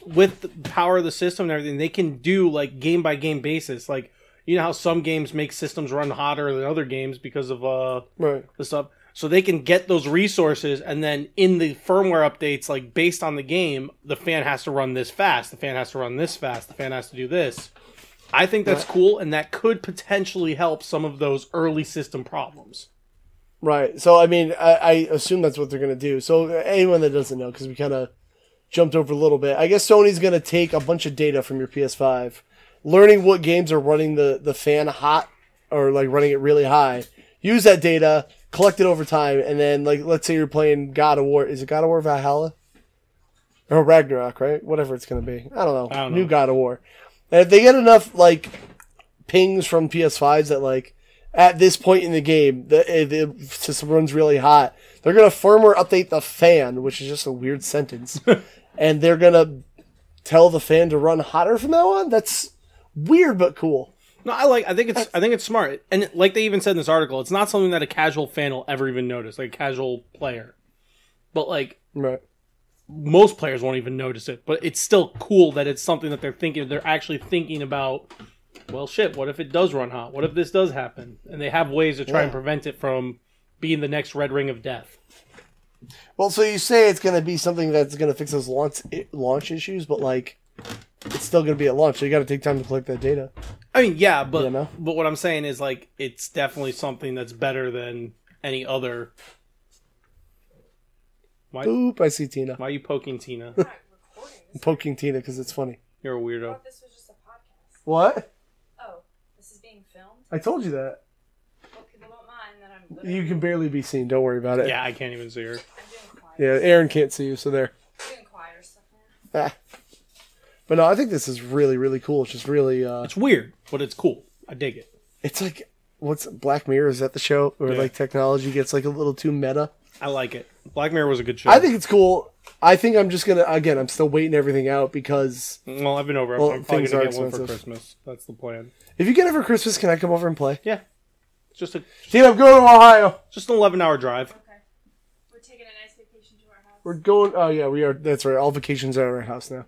with the power of the system and everything, they can do like game by game basis. Like you know how some games make systems run hotter than other games because of the stuff. So they can get those resources, and then in the firmware updates, like based on the game, the fan has to run this fast. The fan has to run this fast. The fan has to do this. I think that's cool, and that could potentially help some of those early system problems. Right. So, I mean, I assume that's what they're going to do. So, anyone that doesn't know, because we kind of jumped over a little bit, I guess Sony's going to take a bunch of data from your PS5, learning what games are running the fan hot, or, like, running it really high, use that data, collect it over time, and then, like, let's say you're playing God of War. Is it God of War Valhalla? Or Ragnarok, right? Whatever it's going to be. I don't know. New God of War. And if they get enough, like, pings from PS5s that, like, at this point in the game, the system runs really hot, they're going to firmware update the fan, which is just a weird sentence, and they're going to tell the fan to run hotter from now on? That's weird but cool. No, I think it's smart. And like they even said in this article, it's not something that a casual fan will ever even notice, like a casual player. But, like... Right. Most players won't even notice it, but it's still cool that it's something that they're actually thinking about. Well, shit, what if it does run hot? What if this does happen? And they have ways to try and prevent it from being the next red ring of death. Well, so you say it's going to be something that's going to fix those launch issues, but, like, it's still going to be at launch, so you got to take time to collect that data. I mean, yeah, but what I'm saying is, like, it's definitely something that's better than any other... Oop, I see Tina. Why are you poking Tina? I'm poking Tina because it's funny. You're a weirdo. I thought this was just a podcast. What? Oh, this is being filmed? I told you that. Well, people don't mind that I'm literally... You can barely be seen. Don't worry about it. Yeah, I can't even see her. I'm doing choir. Yeah, Aaron can't see you, so there. I'm doing choir stuff now. But no, I think this is really, really cool. It's just really... It's weird, but it's cool. I dig it. It's like... What's Black Mirror? Is that the show? Where, like, technology gets, like, a little too meta? I like it. Black Mirror was a good show. I think it's cool. I think I'm just going to... Again, I'm still waiting everything out because... Well, I've been over. I'm probably going to get one for Christmas. That's the plan. If you get it for Christmas, can I come over and play? Yeah. It's just Tina, I'm going to Ohio. Just an 11-hour drive. Okay. We're taking a nice vacation to our house. We're going... Oh, yeah, we are. That's right. All vacations are at our house now.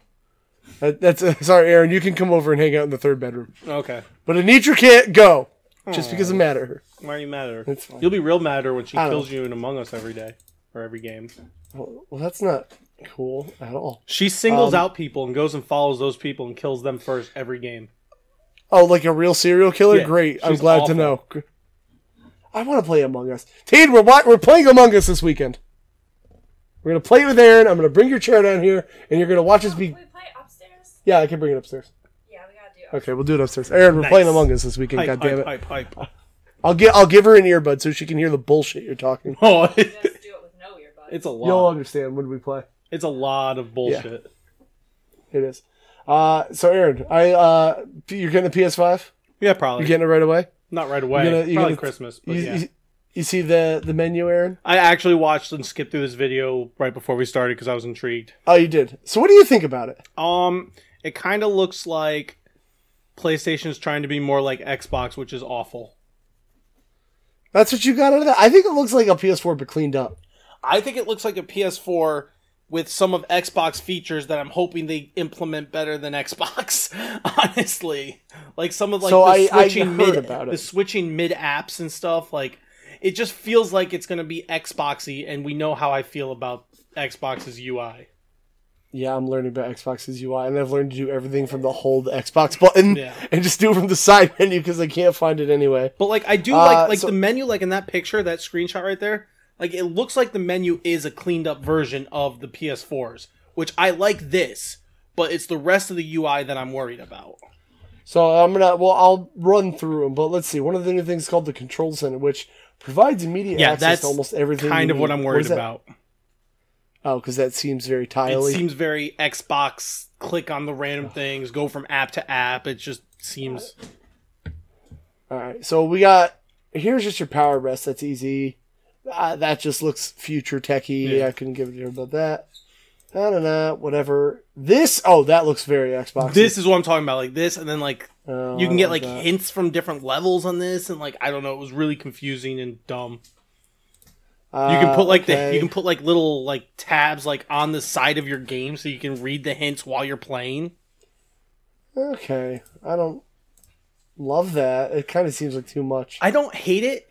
That's sorry, Aaron. You can come over and hang out in the third bedroom. Okay. But Anitra can't go. Just because I'm mad at her. Why are you mad at her? It's fine. You'll be real mad at her when she kills you in Among Us every day. Or every game. Well, that's not cool at all. She singles out people and goes and follows those people and kills them first every game. Oh, like a real serial killer? Yeah, great. I'm she's glad awful. to know. I want to play Among Us. Teen, we're playing Among Us this weekend. We're going to play with Aaron. I'm going to bring your chair down here, and you're going to watch us be... Can we play upstairs? Yeah, I can bring it upstairs. Yeah, we gotta do it. Okay, we'll do it upstairs. Aaron, we're playing Among Us this weekend, Hype, goddammit. hype. I'll give her an earbud so she can hear the bullshit you're talking. Oh, Just do it with no earbuds. it's a lot. You'll understand when we play. It's a lot of bullshit. It is. So Aaron, you're getting a PS5? Yeah, probably. You're getting it right away? Not right away. You're Probably gonna- Christmas. But yeah. You see the menu, Aaron? I actually watched and skipped through this video right before we started because I was intrigued. Oh, you did. So what do you think about it? It kind of looks like PlayStation's trying to be more like Xbox, which is awful. That's what you got out of that? I think it looks like a PS4 but cleaned up. I think it looks like a PS4 with some of Xbox features that I'm hoping they implement better than Xbox. Honestly, like some of the switching mid apps and stuff. Like it just feels like it's going to be Xboxy, and we know how I feel about Xbox's UI. Yeah, I'm learning about Xbox's UI, and I've learned to do everything from the hold Xbox button and just do it from the side menu because I can't find it anyway. But like I do like the menu, like in that picture, that screenshot right there. Like it looks like the menu is a cleaned up version of the PS4's, which I like this, but it's the rest of the UI that I'm worried about. So I'll run through them, but let's see. One of the new things is called the Control Center, which provides immediate access to almost everything. Kind of what I'm worried about. Oh, because that seems very tiley. It seems very Xbox, click on the random things, go from app to app. It just seems... Alright, so here's just your power rest. That's easy. that just looks future techy. Yeah. I couldn't give a damn about that. I don't know, whatever. That looks very Xbox. This is what I'm talking about, like this, and then like you can get like that. hints from different levels on this, and like I don't know, it was really confusing and dumb. You can put like you can put like little like tabs like on the side of your game so you can read the hints while you're playing. Okay, I don't love that. It kind of seems like too much. I don't hate it.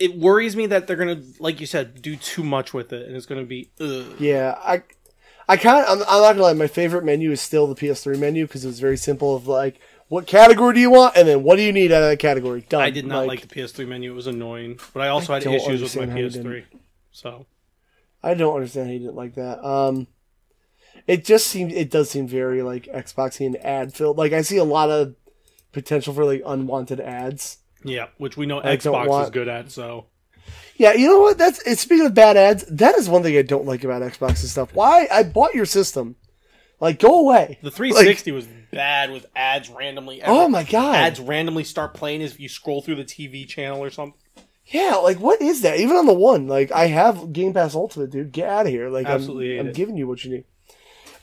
It worries me that they're gonna, like you said, do too much with it, and it's gonna be. Ugh. Yeah, I'm not gonna lie. My favorite menu is still the PS3 menu because it was very simple. Of like, what category do you want, and then what do you need out of that category? Done. I did not like the PS3 menu; it was annoying. But I also had issues with my PS3. So I don't understand how you didn't like that. It does seem very like Xboxy and ad filled. Like I see a lot of potential for like unwanted ads. yeah, which we know Xbox is good at. So yeah, you know what? Speaking of bad ads, that is one thing I don't like about Xbox and stuff. Why I bought your system? Like, go away. the 360 was bad with ads randomly. Oh my god! Ads randomly start playing if you scroll through the TV channel or something. Yeah, like what is that? Even on the one, like I have Game Pass Ultimate, dude. Get out of here! Like I'm giving you what you need.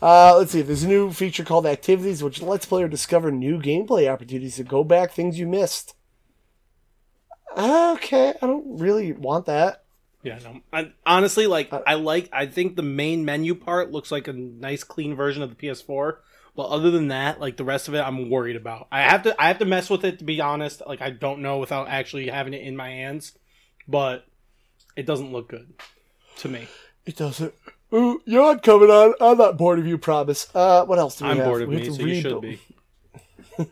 Let's see. There's a new feature called Activities, which lets player discover new gameplay opportunities to go back things you missed. Okay, I don't really want that. Yeah, no. Honestly, I think the main menu part looks like a nice, clean version of the PS4. But other than that, like the rest of it, I'm worried about. I have to mess with it to be honest. Like I don't know without actually having it in my hands, but it doesn't look good to me. It doesn't. Ooh, you're not coming on. I'm not bored of you, promise. What else do we have? I'm bored of we me, so you should be.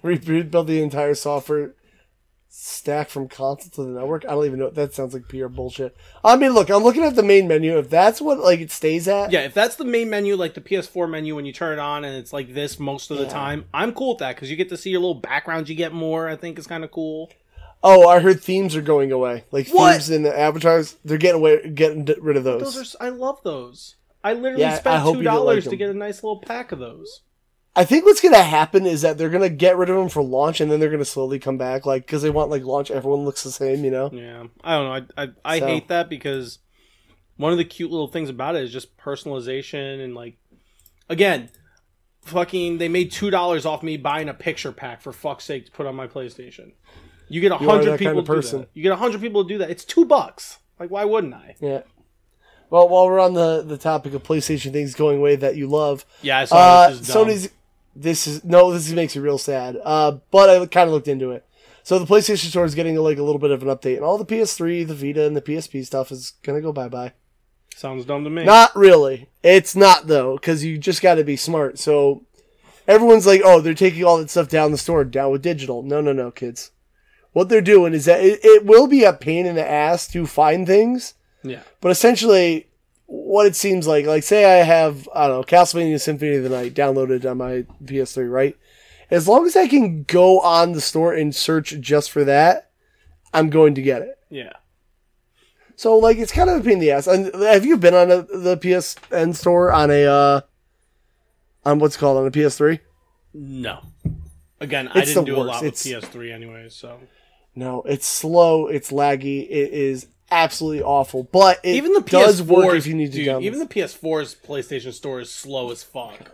Rebuild the entire software stack from console to the network. I don't even know. That sounds like pure bullshit. I mean, look, I'm looking at the main menu. If that's what like it stays at, yeah. If that's the main menu, like the PS4 menu, when you turn it on and it's like this most of the time, I'm cool with that because you get to see your little backgrounds. You get more. I think is kind of cool. Oh, I heard themes are going away. Like what? Themes in the avatars, they're getting rid of those. I love those. I literally spent $2 to get a nice little pack of those. I think what's going to happen is that they're going to get rid of them for launch, and then they're going to slowly come back, like because they want like launch. Everyone looks the same, you know. Yeah, I don't know. I hate that because one of the cute little things about it is just personalization and like, again, fucking they made $2 off me buying a picture pack for fuck's sake to put on my PlayStation. You get 100 people to do that. You get 100 people to do that. It's $2. Like, why wouldn't I? Yeah. Well, while we're on the topic of PlayStation things going away that you love, yeah, I saw this is dumb. Sony's. This makes me real sad. But I kind of looked into it. So the PlayStation Store is getting like a little bit of an update, and all the PS3, the Vita, and the PSP stuff is gonna go bye. Sounds dumb to me. Not really. It's not though, because you just got to be smart. So everyone's like, "Oh, they're taking all that stuff down the store, down with digital." No, kids. What they're doing is that it will be a pain in the ass to find things. Yeah. But essentially, what it seems like say I have, I don't know, Castlevania Symphony of the Night downloaded on my PS3, right? As long as I can go on the store and search just for that, I'm going to get it. Yeah. So, like, it's kind of a pain in the ass. And have you been on the PSN store on on what's it called, on a PS3? No. Again, I didn't do a lot with PS3 anyway, so. No, it's slow, it's laggy, it is absolutely awful, but it even the does PS4's, work if you need to download. Even the PS4's PlayStation Store is slow as fuck.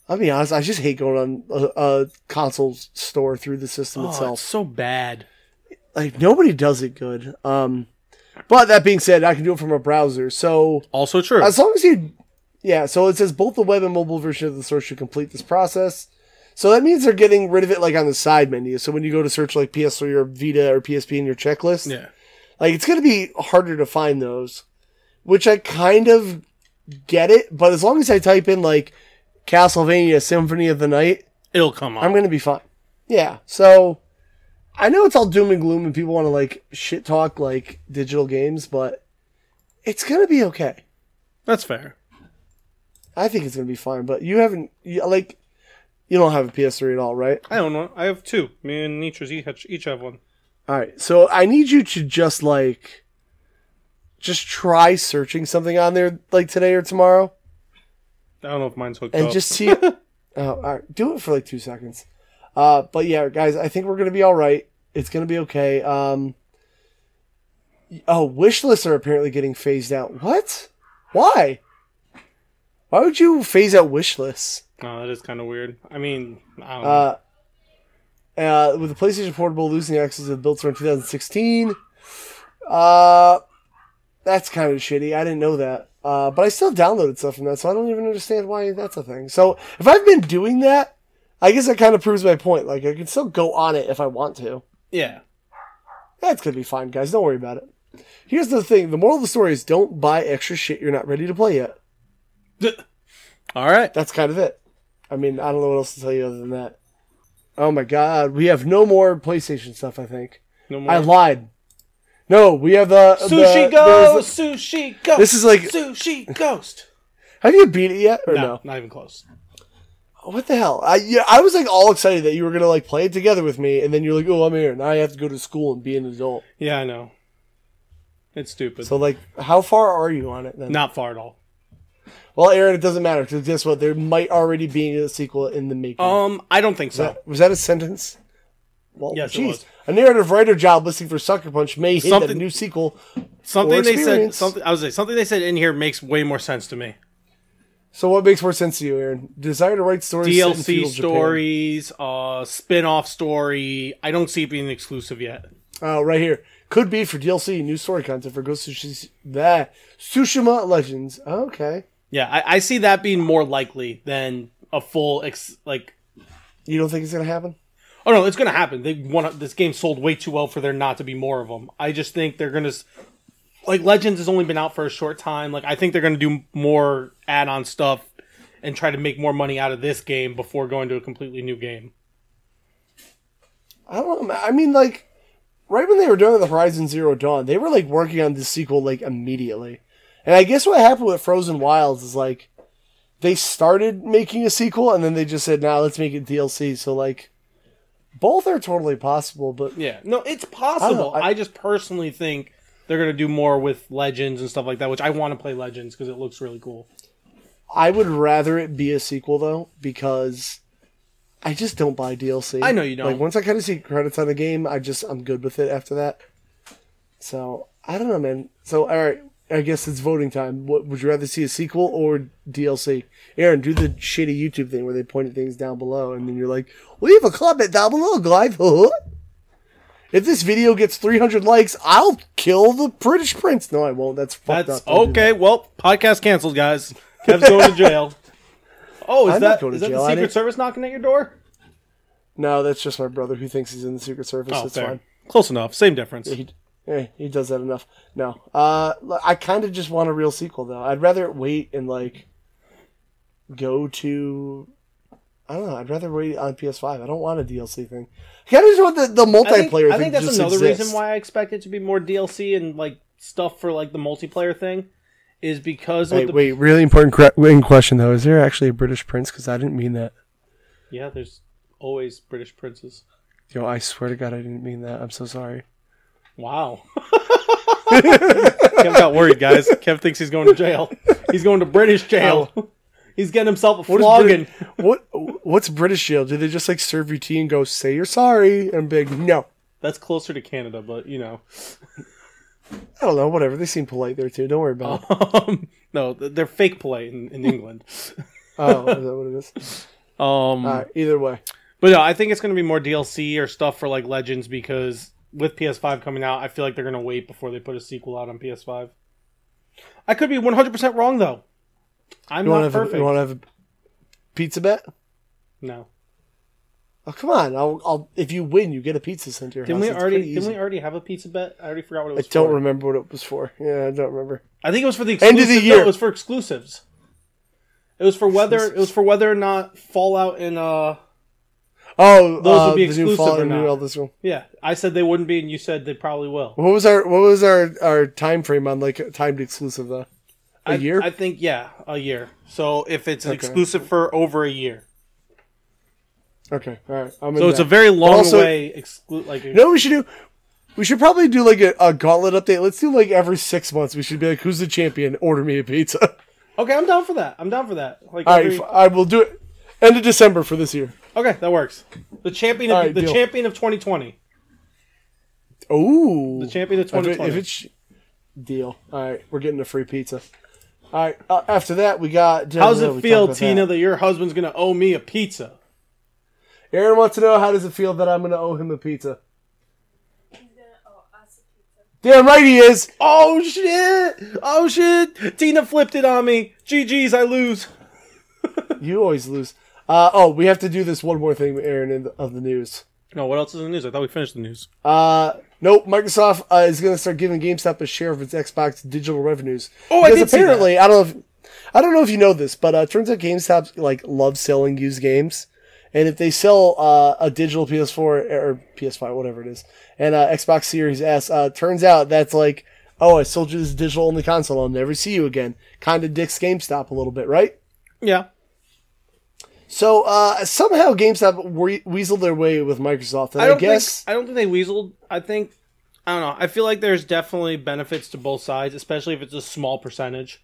I'll be honest, I just hate going on a console store through the system itself. It's so bad. Like, nobody does it good. But that being said, I can do it from a browser, so... Also true. As long as you... Yeah, so it says both the web and mobile version of the source should complete this process. So that means they're getting rid of it, like, on the side menu. So when you go to search, like, PS3 or Vita or PSP in your checklist... Yeah. Like, it's going to be harder to find those, which I kind of get it, but as long as I type in, like, Castlevania Symphony of the Night, it'll come up. I'm going to be fine. Yeah, so, I know it's all doom and gloom and people want to, like, shit talk, like, digital games, but it's going to be okay. That's fair. I think it's going to be fine, but you don't have a PS3 at all, right? I don't know. I have two. Me and Nietzsche's each have one. Alright, so I need you to just try searching something on there, like, today or tomorrow. I don't know if mine's hooked up. And just see... alright, do it for, like, 2 seconds. But yeah, guys, I think we're going to be alright. It's going to be okay. Oh, wish lists are apparently getting phased out. What? Why? Why would you phase out wish lists? Oh, that is kind of weird. I mean, I don't know. With the PlayStation Portable losing access to the built around 2016, that's kind of shitty. I didn't know that. But I still downloaded stuff from that, so I don't even understand why that's a thing. So if I've been doing that, I guess that kind of proves my point. Like, I can still go on it if I want to. Yeah. That's going to be fine, guys. Don't worry about it. Here's the thing. The moral of the story is don't buy extra shit you're not ready to play yet. All right. That's kind of it. I mean, I don't know what else to tell you other than that. Oh my god. We have no more PlayStation stuff, I think. No more. I lied. No, we have the... Sushi Ghost! Sushi Ghost! This is like... Sushi Ghost! Have you beat it yet, or no? Not even close. What the hell? I was like all excited that you were going to like play it together with me, and then you're like, oh, I'm here. Now I have to go to school and be an adult. Yeah, I know. It's stupid. So, like, how far are you on it then? Not far at all. Well, Aaron, it doesn't matter, because guess what? There might already be a sequel in the making. I don't think so. Was that a sentence? Well, Yes, it was. A narrative writer job listing for Sucker Punch may hint at a new sequel. Something they said. Something they said in here makes way more sense to me. So what makes more sense to you, Aaron? Desire to write stories, set in DLC feudal stories, spin-off story. I don't see it being exclusive yet. Oh, right here. Could be for DLC, new story content for Ghost of Tsushima Legends. Oh, okay. Yeah, I see that being more likely than a full You don't think it's gonna happen? Oh no, it's gonna happen. This game sold way too well for there not to be more of them. I just think they're gonna Legends has only been out for a short time. Like I think they're gonna do more add-on stuff and try to make more money out of this game before going to a completely new game. I don't know. I mean, like, right when they were doing the Horizon Zero Dawn, they were like working on this sequel like immediately. And I guess what happened with Frozen Wilds is like they started making a sequel and then they just said, "Nah, let's make it DLC." So like. Both are totally possible, but... Yeah, no, it's possible. I just personally think they're going to do more with Legends and stuff like that, which I want to play Legends because it looks really cool. I would rather it be a sequel, though, because I just don't buy DLC. I know you don't. Like, once I kind of see credits on the game, I'm good with it after that. So, I don't know, man. So, alright, I guess it's voting time. What would you rather see, a sequel or DLC? Aaron, do the shitty YouTube thing where they point at things down below, and then you're like, leave a comment down below, Clive. If this video gets 300 likes, I'll kill the British Prince. No, I won't. That's fucked up. Okay, well, podcast canceled, guys. Kev's going to jail. Oh, is that the Secret Service knocking at your door? No, that's just my brother who thinks he's in the Secret Service. Oh, it's fair. fine. Close enough. Same difference. He does that enough. No. I kind of just want a real sequel, though. I'd rather wait and, like, go to... I don't know. I'd rather wait on PS5. I don't want a DLC thing. I kind of just want the multiplayer thing. I think that's just another exist. reason why I expect it to be more DLC and, like, stuff for, like, the multiplayer thing. Is because... Wait, really important question, though. Is there actually a British prince? Because I didn't mean that. Yeah, there's always British princes. Yo, I swear to God I didn't mean that. I'm so sorry. Wow. Kev got worried, guys. Kev thinks he's going to jail. He's going to British jail. Oh. He's getting himself a flogging. What's British jail? Do they just like serve you tea and go, say you're sorry? And be like, no. That's closer to Canada, but you know. I don't know, whatever. They seem polite there too. Don't worry about it. No, they're fake polite in England. Oh, is that what it is? Right, either way. But no, I think it's going to be more DLC or stuff for like Legends because with PS5 coming out, I feel like they're going to wait before they put a sequel out on PS5. I could be 100% wrong though. I'm not perfect. You want to have a pizza bet? No. Oh, come on. I'll if you win, you get a pizza sent to your house. Didn't we already have a pizza bet? I already forgot what it was for. I don't remember what it was for. Yeah, I don't remember. I think it was for the exclusive. End of the year. No, it was for exclusives. It was for whether or not Fallout and those would be exclusive or not. Yeah, I said they wouldn't be, and you said they probably will. What was our time frame on like timed exclusive though? A year? I think a year. So if it's an exclusive for over a year. Okay, all right. So it's a very long way. You know what we should do? We should probably do like a gauntlet update. Let's do like every 6 months. We should be like, who's the champion? Order me a pizza. Okay, I'm down for that. Like all right, I will do it. End of December for this year. Okay, that works. The champion of 2020. Oh, the champion of 2020. Deal. All right, we're getting a free pizza. All right. After that, we got. How's it feel, Tina, that your husband's gonna owe me a pizza? Aaron wants to know, how does it feel that I'm gonna owe him a pizza? He's gonna owe us a pizza. Damn right he is. Oh shit! Oh shit! Tina flipped it on me. GG's, I lose. You always lose. We have to do this one more thing, Aaron, of the news. No, what else is in the news? I thought we finished the news. Nope. Microsoft is going to start giving GameStop a share of its Xbox digital revenues. Oh, I did see apparently, that. I don't know if you know this, but it turns out GameStop loves selling used games, and if they sell a digital PS4 or PS5, whatever it is, and Xbox Series S, turns out that's like, oh, I sold you this digital only console, I'll never see you again. Kind of dicks GameStop a little bit, right? Yeah. So somehow GameStop weaseled their way with Microsoft. And I don't think they weaseled. I don't know. I feel like there's definitely benefits to both sides, especially if it's a small percentage.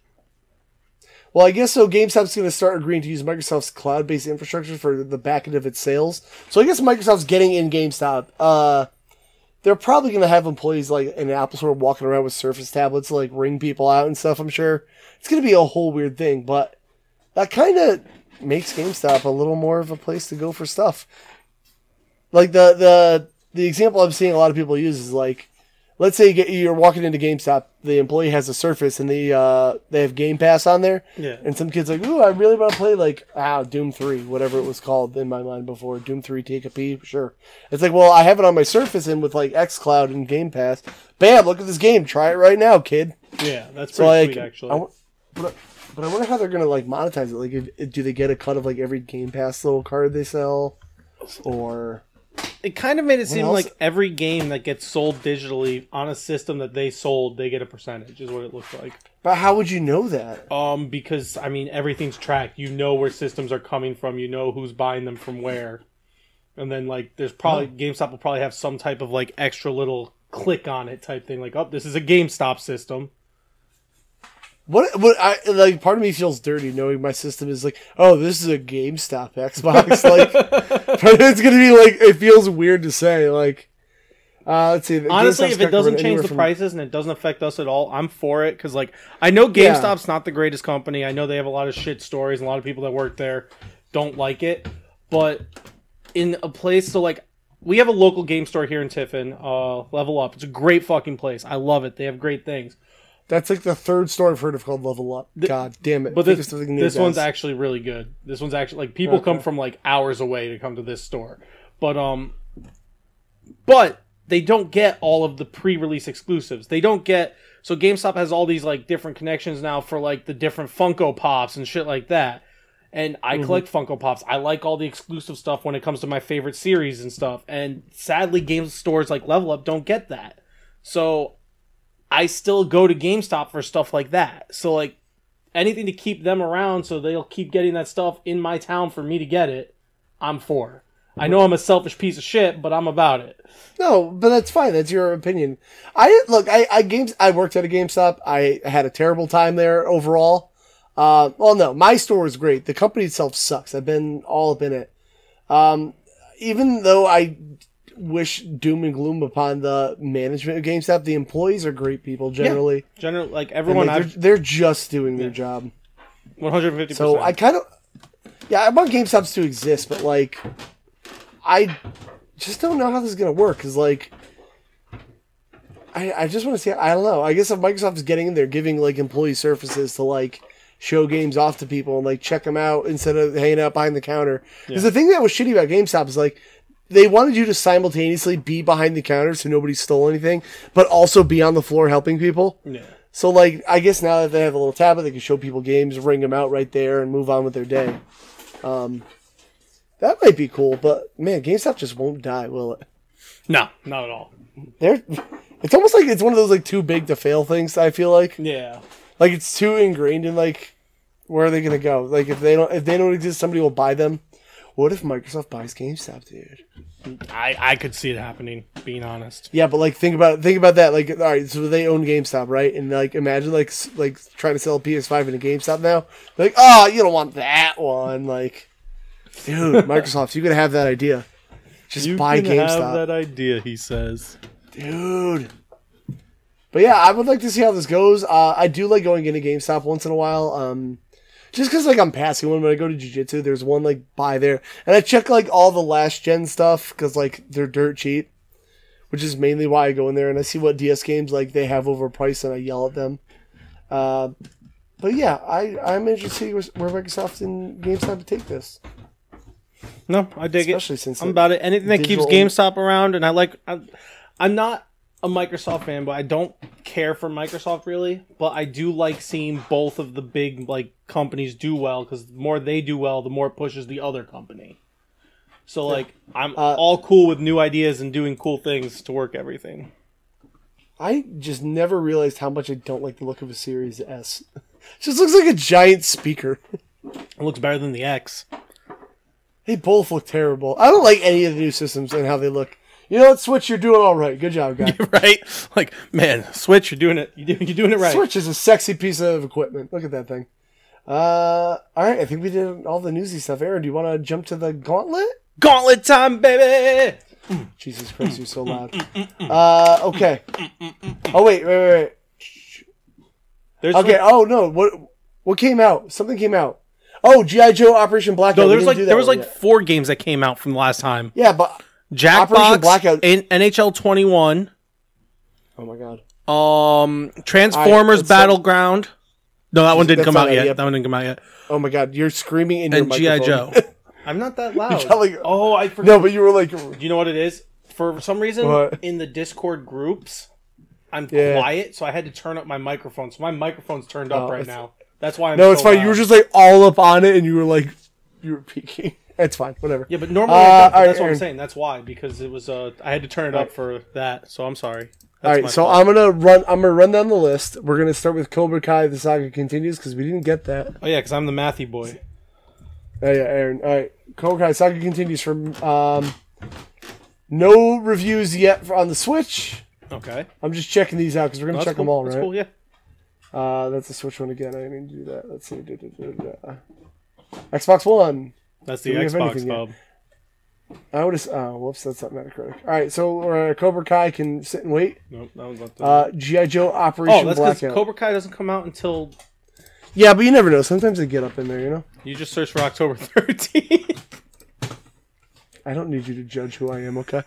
Well, I guess so. GameStop's going to start agreeing to use Microsoft's cloud-based infrastructure for the back end of its sales. So I guess Microsoft's getting in GameStop. They're probably going to have employees in an Apple store walking around with Surface tablets to ring people out and stuff, I'm sure. It's going to be a whole weird thing, but that kind of makes GameStop a little more of a place to go for stuff. Like the example I'm seeing a lot of people use is let's say you're walking into GameStop, the employee has a Surface and they have Game Pass on there, yeah, and some kid's like, ooh, I really want to play Doom 3, whatever it was called in my mind before, Doom 3 Take a Pee, sure. It's like, well, I have it on my Surface and with xCloud and Game Pass, bam, look at this game, try it right now, kid. Yeah, that's pretty sweet actually. But I wonder how they're going to monetize it. Do they get a cut of every Game Pass little card they sell? Or it kind of made it seem like every game that gets sold digitally on a system that they sold, they get a percentage, is what it looks like. But how would you know that? Because everything's tracked. You know where systems are coming from. You know who's buying them from where. And then there's probably GameStop will probably have some type of extra little click on it type thing. This is a GameStop system. What I part of me feels dirty knowing my system is oh, this is a GameStop Xbox. But it's gonna be it feels weird to say. Let's see. Honestly, if it doesn't change the prices and it doesn't affect us at all, I'm for it. Because I know GameStop's not the greatest company. I know they have a lot of shit stories and a lot of people that work there don't like it. But in a place, we have a local game store here in Tiffin, Level Up. It's a great fucking place. I love it. They have great things. That's the third store I've heard of called Level Up. God damn it. But this one's actually really good. This one's actually, people come from hours away to come to this store. But they don't get all of the pre-release exclusives. They don't get, so GameStop has all these different connections now for the different Funko Pops and shit like that. And I collect Funko Pops. I like all the exclusive stuff when it comes to my favorite series and stuff. And sadly, game stores like Level Up don't get that. So I still go to GameStop for stuff like that. So, anything to keep them around so they'll keep getting that stuff in my town for me to get it, I'm for. I know I'm a selfish piece of shit, but I'm about it. No, but that's fine. That's your opinion. I worked at a GameStop. I had a terrible time there overall. No, my store is great. The company itself sucks. I've been all up in it. Even though I wish doom and gloom upon the management of GameStop, the employees are great people generally. Yeah. Generally, everyone. They're just doing their job. 150%. So I I want GameStops to exist, but I just don't know how this is gonna work. Cause I just want to see. I don't know. I guess if Microsoft is getting in there, giving employee services to show games off to people and check them out instead of hanging out behind the counter. Because the thing that was shitty about GameStop is they wanted you to simultaneously be behind the counter so nobody stole anything, but also be on the floor helping people. Yeah. So, I guess now that they have a little tablet, they can show people games, ring them out right there, and move on with their day. That might be cool, but, man, GameStop just won't die, will it? No, not at all. It's almost like it's one of those, too big to fail things, I feel like. Yeah. It's too ingrained in, where are they going to go? If they don't exist, somebody will buy them. What if Microsoft buys GameStop, dude? I could see it happening, being honest. Yeah, but think about that. All right, so they own GameStop, right? And imagine trying to sell a PS5 in a GameStop now. Oh, you don't want that one. Dude, Microsoft, you could have that idea. Just buy GameStop. You have that idea, he says. Dude. But yeah, I would like to see how this goes. I do like going into GameStop once in a while. Just because like I'm passing one when I go to Jiu-Jitsu, there's one like by there, and I check like all the last gen stuff because like they're dirt cheap, which is mainly why I go in there and I see what DS games like they have overpriced and I yell at them. But yeah, I'm interested to see where Microsoft and GameStop take this. No, I dig Especially it. since I'm about it. Anything that keeps digital- GameStop around, and I'm not a Microsoft fan, but I don't care for Microsoft really. But I do like seeing both of the big like companies do well, because the more they do well, the more it pushes the other company. So like I'm all cool with new ideas and doing cool things to work everything. I just never realized how much I don't like the look of a Series S. It just looks like a giant speaker. It looks better than the X. They both look terrible. I don't like any of the new systems and how they look. You know what, Switch, you're doing all right. Good job, guy. Right? Like, man, Switch, you're doing it. You're doing it right. Switch is a sexy piece of equipment. Look at that thing. All right, I think we did all the newsy stuff. Aaron, do you want to jump to the gauntlet? Gauntlet time, baby! Jesus Christ, you're so loud. Okay. Oh, wait. Okay, oh, no. What came out? Something came out. Oh, G.I. Joe Operation Blackout. No, there was like 4 games that came out from the last time. Yeah, but Jackbox, Blackout. NHL 21. Oh my god. Transformers Battleground. No, that one didn't come out yet. Yep. That one didn't come out yet. Oh my god, you're screaming in your And G.I. microphone. Joe. I'm not that loud. I forgot. No, but you were like... Do you know what it is? For some reason, What? in the Discord groups, I'm quiet, so I had to turn up my microphone. So my microphone's turned up right now. That's why I'm it's fine. loud. You were just like all up on it, and you were peeking. It's fine. Whatever. Yeah, but normally I don't, but that's what Aaron. I'm saying. That's why, because it was I had to turn it up for that. So I'm sorry. All right, so I'm gonna run down the list. We're gonna start with Cobra Kai. The saga continues because we didn't get that. Oh yeah, because I'm the mathy boy. Oh yeah, Aaron. All right, Cobra Kai saga continues from no reviews yet on the Switch. Okay. I'm just checking these out because we're gonna check them all, right? That's cool. Yeah. That's the Switch one again. I didn't mean to do that. Let's see. Xbox One. That's the Do we have Xbox anything yet? hub. I would have. Oh, whoops, that's not Metacritic. All right, so Cobra Kai can sit and wait. Nope, that was not G.I. Joe Operation that's because Blackout. Cobra Kai doesn't come out until... Yeah, but you never know. Sometimes they get up in there, you know? You just search for October 13th. I don't need you to judge who I am, okay?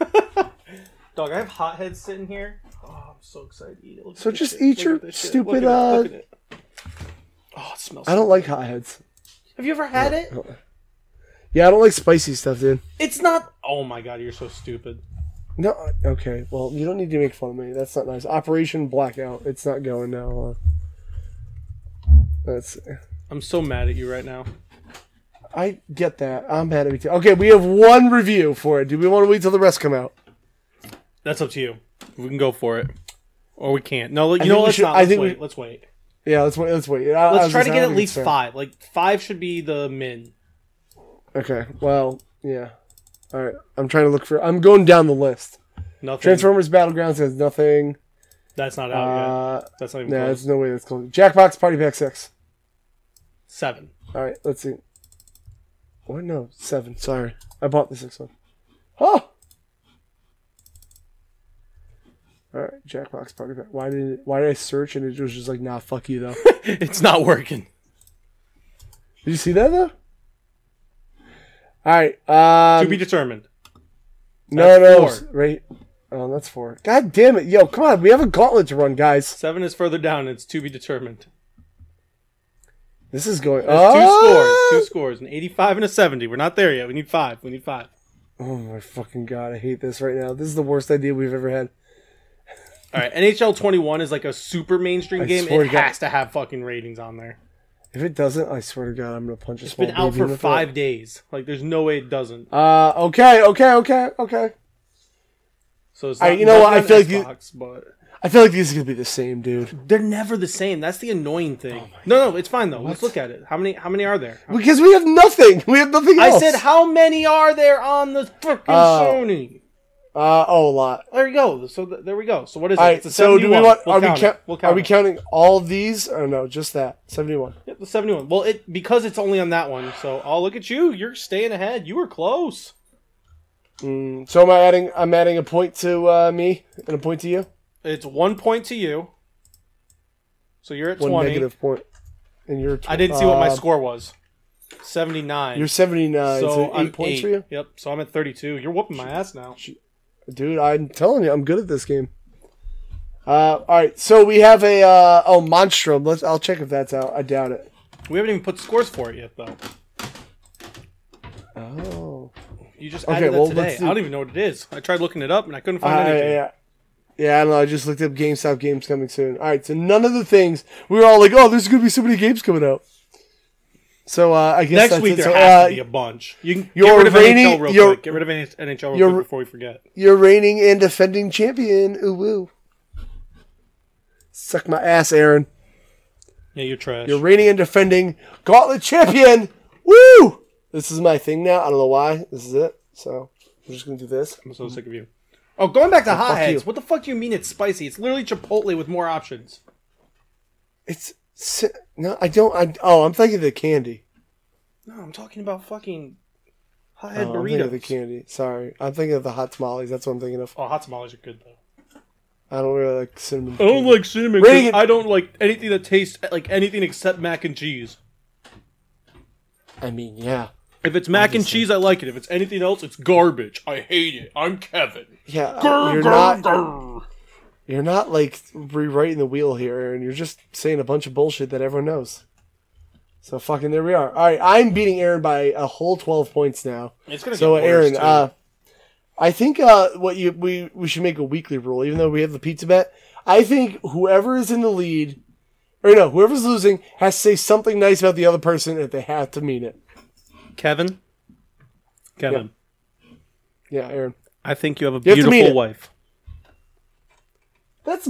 Dog, I have hotheads sitting here. Oh, I'm so excited to eat it. Look So at this just shit. eat Look your at this shit. stupid, Look at it. Oh, it smells I don't like hotheads. Have you ever had it? Yeah, I don't like spicy stuff, dude. It's not... Oh my god, you're so stupid. No, okay. Well, you don't need to make fun of me. That's not nice. Operation Blackout. It's not going now. Let's see. I'm so mad at you right now. I get that. I'm mad at you too. Okay, we have one review for it. Do we want to wait till the rest come out? That's up to you. We can go for it. Or we can't. No, you know what? Let's not. Let's wait. Yeah, let's wait. Let's wait. Let's try to get at least 5. Like, 5 should be the min. Okay, well, yeah. All right, I'm trying to look for... I'm going down the list. Nothing. Transformers Battlegrounds has nothing. That's not out yet. That's not even Nah, close. there's no way that's close. Jackbox Party Pack 6. 7. All right, let's see. What? No, 7. Sorry. I bought the 6th one. Oh! All right, Jackbox Party Pack. Why did I search and it was just like, nah, fuck you, though? It's not working. Did you see that, though? All right. To be determined. No, 4. right. Oh, that's 4. God damn it. Yo, come on. We have a gauntlet to run, guys. 7 is further down. It's to be determined. This is going... There's 2 scores. An 85 and a 70. We're not there yet. We need 5. Oh, my fucking God. I hate this right now. This is the worst idea we've ever had. All right. NHL 21 is like a super mainstream game. swear It to God. has to have fucking ratings on there. If it doesn't, I swear to God, I'm going to punch a It's small been out baby for in the 5 throat. days. Like, there's no way it doesn't. Okay. So it's not, you know what? I feel like Xbox, but I feel like these are going to be the same, dude. they're never the same. That's the annoying thing. No, it's fine though. Let's look at it. How many are there? Because we have nothing. We have nothing I else. said, how many are there on the frickin' Sony? a lot. There you go. So there we go. So what is it? All right, It's a so do we 71. want... We'll count are we it. counting all of these? Or no, just that. 71. Yep, the 71. Well, because it's only on that one. So, oh, look at you. You're staying ahead. You were close. So I'm adding a point to me and a point to you? It's 1 point to you. So you're at 20. One negative point. And you're I didn't see what my score was. 79. You're 79. So I'm 8 points 8. for you? Yep. So I'm at 32. You're whooping my ass now. Dude, I'm telling you, I'm good at this game. All right, so we have a Monstrum. I'll check if that's out. I doubt it. We haven't even put scores for it yet, though. Oh. You just added that today. I don't even know what it is. I tried looking it up and I couldn't find anything. Yeah, I don't know. I just looked up GameStop games coming soon. All right, so none of the things we were all like, "Oh, there's going to be so many games coming out." So I guess next that's week it. there has to be a bunch. You can get rid of NHL real quick. Get rid of NHL real quick before we forget. You're reigning and defending champion. Ooh woo. Suck my ass, Aaron. Yeah, you're trash. You're reigning and defending Gauntlet champion. Woo! This is my thing now. I don't know why. This is it. So I'm just gonna do this. I'm so sick of you. Oh, going back to hotheads. you. What the fuck do you mean it's spicy? It's literally Chipotle with more options. No, I don't. I'm thinking of the candy. No, I'm talking about fucking hothead I'm thinking burritos. of the candy. Sorry, I'm thinking of the hot tamales. That's what I'm thinking of. Oh, hot tamales are good though. I don't really like cinnamon. I don't like cinnamon. Reagan- I don't like anything that tastes like anything except mac and cheese. I mean, yeah. If it's mac and cheese, I like it. If it's anything else, it's garbage. I hate it. I'm Kevin. Yeah, Grr. you're not like rewriting the wheel here, Aaron. You're just saying a bunch of bullshit that everyone knows. So fucking there we are. All right, I'm beating Aaron by a whole 12 points now. It's gonna so get worse, Aaron, too. I think we should make a weekly rule, even though we have the pizza bet. I think whoever is in the lead, or no, whoever's losing has to say something nice about the other person if they have to mean it. Kevin. Yeah, Aaron. I think you have a You have to mean beautiful it. wife. That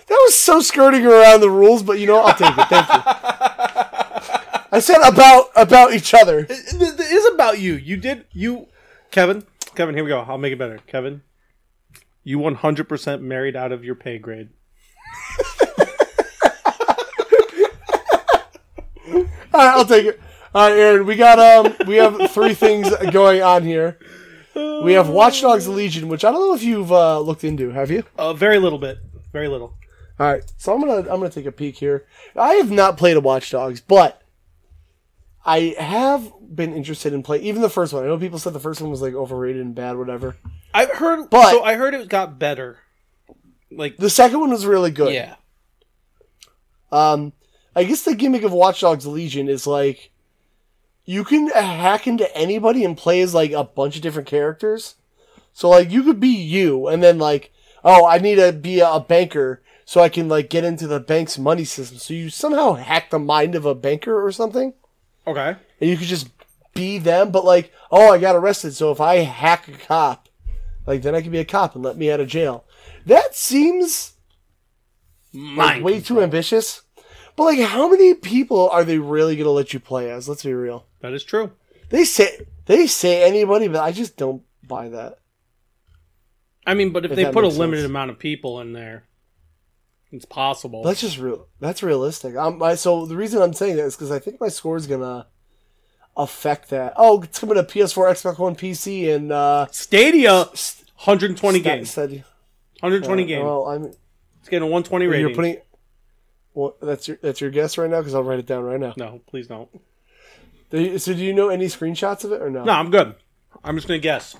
was so skirting around the rules, but you know what? I'll take it. Thank you. I said about each other. It is about you. Kevin, here we go. I'll make it better. Kevin, you 100% married out of your pay grade. All right, I'll take it. All right, Aaron, we have 3 things going on here. We have Watchdogs Legion, which I don't know if you've looked into. Have you? Very little bit. Very little. All right, so I'm gonna take a peek here. I have not played a Watchdogs, but I have been interested in playing even the first one. I know people said the first one was like overrated and bad, whatever. I heard it got better. Like The second one was really good. yeah. I guess the gimmick of Watchdogs Legion is like you can hack into anybody and play as like a bunch of different characters. So like you could be you and then like, oh, I need to be a banker so I can like get into the bank's money system. So you somehow hack the mind of a banker or something. Okay. And you could just be them, but like, oh, I got arrested, so if I hack a cop, like then I can be a cop and let me out of jail. That seems like way too ambitious. But like, how many people are they really gonna let you play as? Let's be real. That is true. They say anybody, but I just don't buy that. I mean, but if they that put a makes limited sense. amount of people in there, it's possible. That's just real. That's realistic. So the reason I'm saying that is because I think my score is gonna affect that. Oh, it's coming to PS4, Xbox One, PC, and Stadia. 120 games. Steady. 120 games. Well, It's getting a 120 rating. you're putting. Well, that's your guess right now because I'll write it down right now. No, please don't. So do you know any screenshots of it or no? No, I'm good. I'm just gonna guess.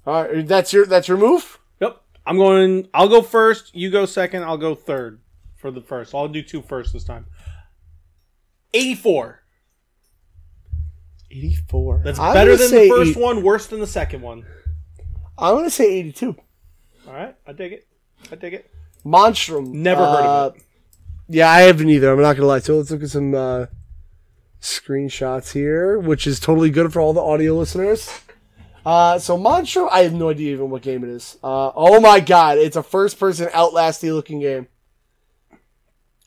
All right, that's your move. Yep. I'll go first. You go second. I'll go third for the first. I'll do 2 first this time. 84. 84. That's better than the first one. Worse than the second one. I'm gonna say 82. All right. I dig it. Monstrum. Never heard of it. Yeah, I haven't either. I'm not gonna lie. So let's look at some screenshots here, which is totally good for all the audio listeners. So Monstrum, I have no idea even what game it is. Oh my god, it's a first-person Outlasty looking game.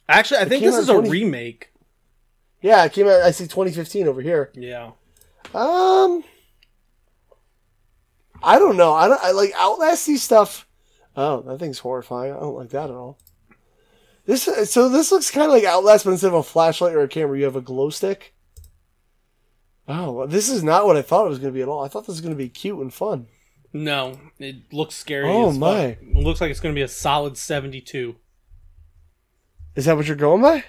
Actually, I think this is a remake. Yeah, it came out. I see 2015 over here. Yeah. I don't know. I like Outlasty stuff. Oh, that thing's horrifying. I don't like that at all. This looks kind of like Outlast, but instead of a flashlight or a camera, you have a glow stick. Oh, this is not what I thought it was going to be at all. I thought this was going to be cute and fun. No, it looks scary. Oh, as my. fuck. It looks like it's going to be a solid 72. Is that what you're going by?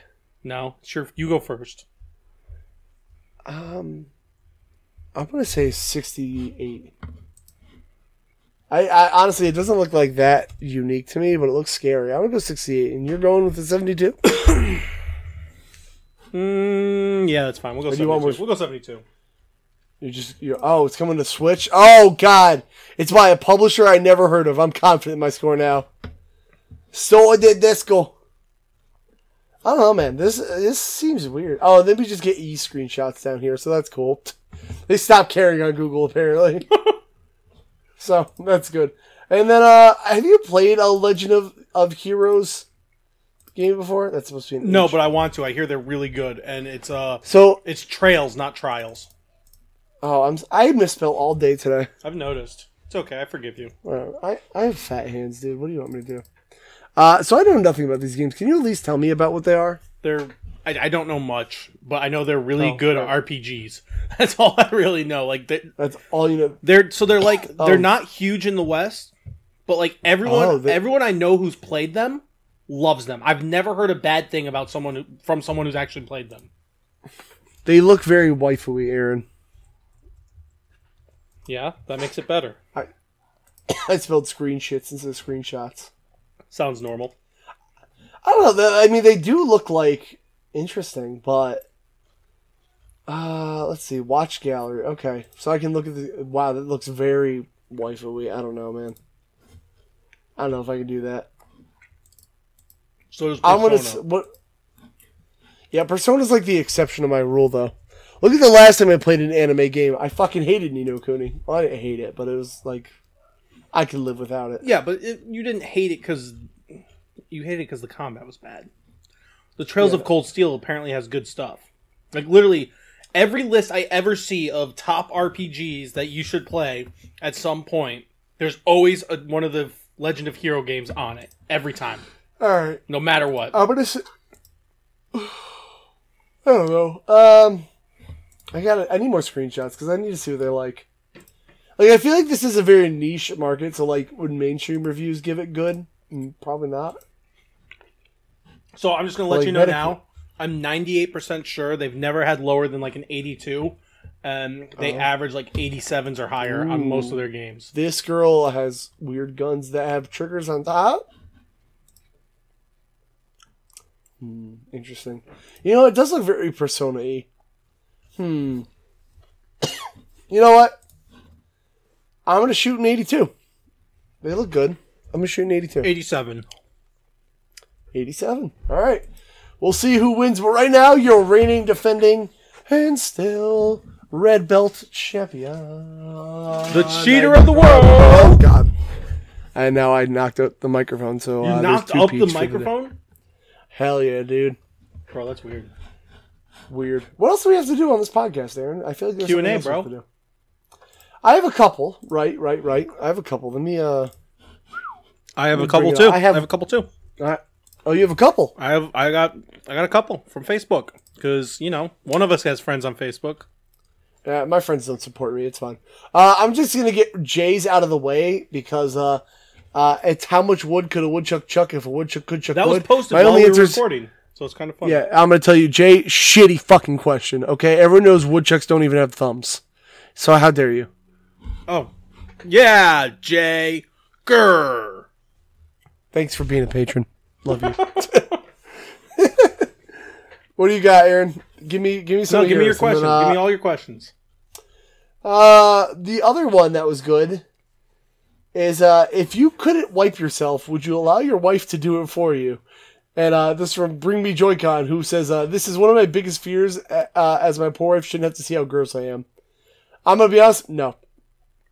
No, sure. You go first. I'm gonna say 68. I honestly, it doesn't look like that unique to me, but it looks scary. I'm gonna go 68, and you're going with the 72. Yeah, that's fine. We'll go 72. We'll go 72. It's coming to Switch. Oh God, it's by a publisher I never heard of. I'm confident in my score now. Store de Disco. I don't know, man. This seems weird. Oh, then we just get screenshots down here, so that's cool. They stopped caring on Google apparently, so that's good. And then, have you played a Legend of Heroes game before? That's supposed to be No, but I want to. I hear they're really good, and it's it's Trails, not Trials. Oh, I misspelled all day today. I've noticed. It's okay. I forgive you. I have fat hands, dude. What do you want me to do? So I know nothing about these games. Can you at least tell me about what they are? I don't know much, but I know they're really good RPGs. That's all I really know. Like that's all you know. They're not huge in the West, but like everyone I know who's played them loves them. I've never heard a bad thing about someone who's actually played them. They look very waifu-y, Aaron. Yeah, that makes it better. I spelled screen shits instead of screenshots. Sounds normal. I don't know. I mean, they do look like interesting, but let's see. Watch gallery. Okay, so I can look at the. Wow, that looks very waifu-y. I don't know, man. I don't know if I can do that. So does Persona. What? Yeah, Persona's like the exception to my rule, though. Look at the last time I played an anime game. I fucking hated Ni no Kuni. Well, I didn't hate it, but it was like I could live without it. Yeah, but you didn't hate it because the combat was bad. The Trails of Cold Steel apparently has good stuff. Like literally every list I ever see of top RPGs that you should play at some point, there's always one of the Legend of Hero games on it every time. All right, no matter what. I'm gonna say, I don't know. I need more screenshots because I need to see what they're like. Like, I feel like this is a very niche market, so, like, would mainstream reviews give it good? Probably not. So, I'm just going to let you know now, I'm 98% sure they've never had lower than, like, an 82, and they average, like, 87s or higher on most of their games. This girl has weird guns that have triggers on top? Interesting. You know, it does look very Persona-y. You know what? I'm going to shoot an 82. They look good. I'm going to shoot an 82. 87. 87. All right. We'll see who wins. But right now, you're reigning, defending, and still red belt champion. The cheater of the world. Oh, God. And now I knocked out the microphone. So you knocked up the microphone? Hell yeah, dude. Bro, that's weird. Weird. What else do we have to do on this podcast, Aaron? I feel like there's Q&A, bro. To do. I have a couple. Right. I have a couple. Let me. I have a couple too. I have a couple too. Oh, you have a couple. I got a couple from Facebook because one of us has friends on Facebook. Yeah, my friends don't support me. It's fine. I'm just gonna get Jay's out of the way because it's how much wood could a woodchuck chuck if a woodchuck could chuck wood. That was posted while we were recording. So it's kind of funny. Yeah, I'm going to tell you, Jay, shitty fucking question, okay? Everyone knows woodchucks don't even have thumbs. So how dare you? Oh. Yeah, Jay. Grr. Thanks for being a patron. Love you. What do you got, Aaron? Give me some. Give me your questions. Give me all your questions. The other one that was good is if you couldn't wipe yourself, would you allow your wife to do it for you? And this is from Bring Me Joy-Con, who says, this is one of my biggest fears, as my poor wife shouldn't have to see how gross I am. I'm going to be honest, no.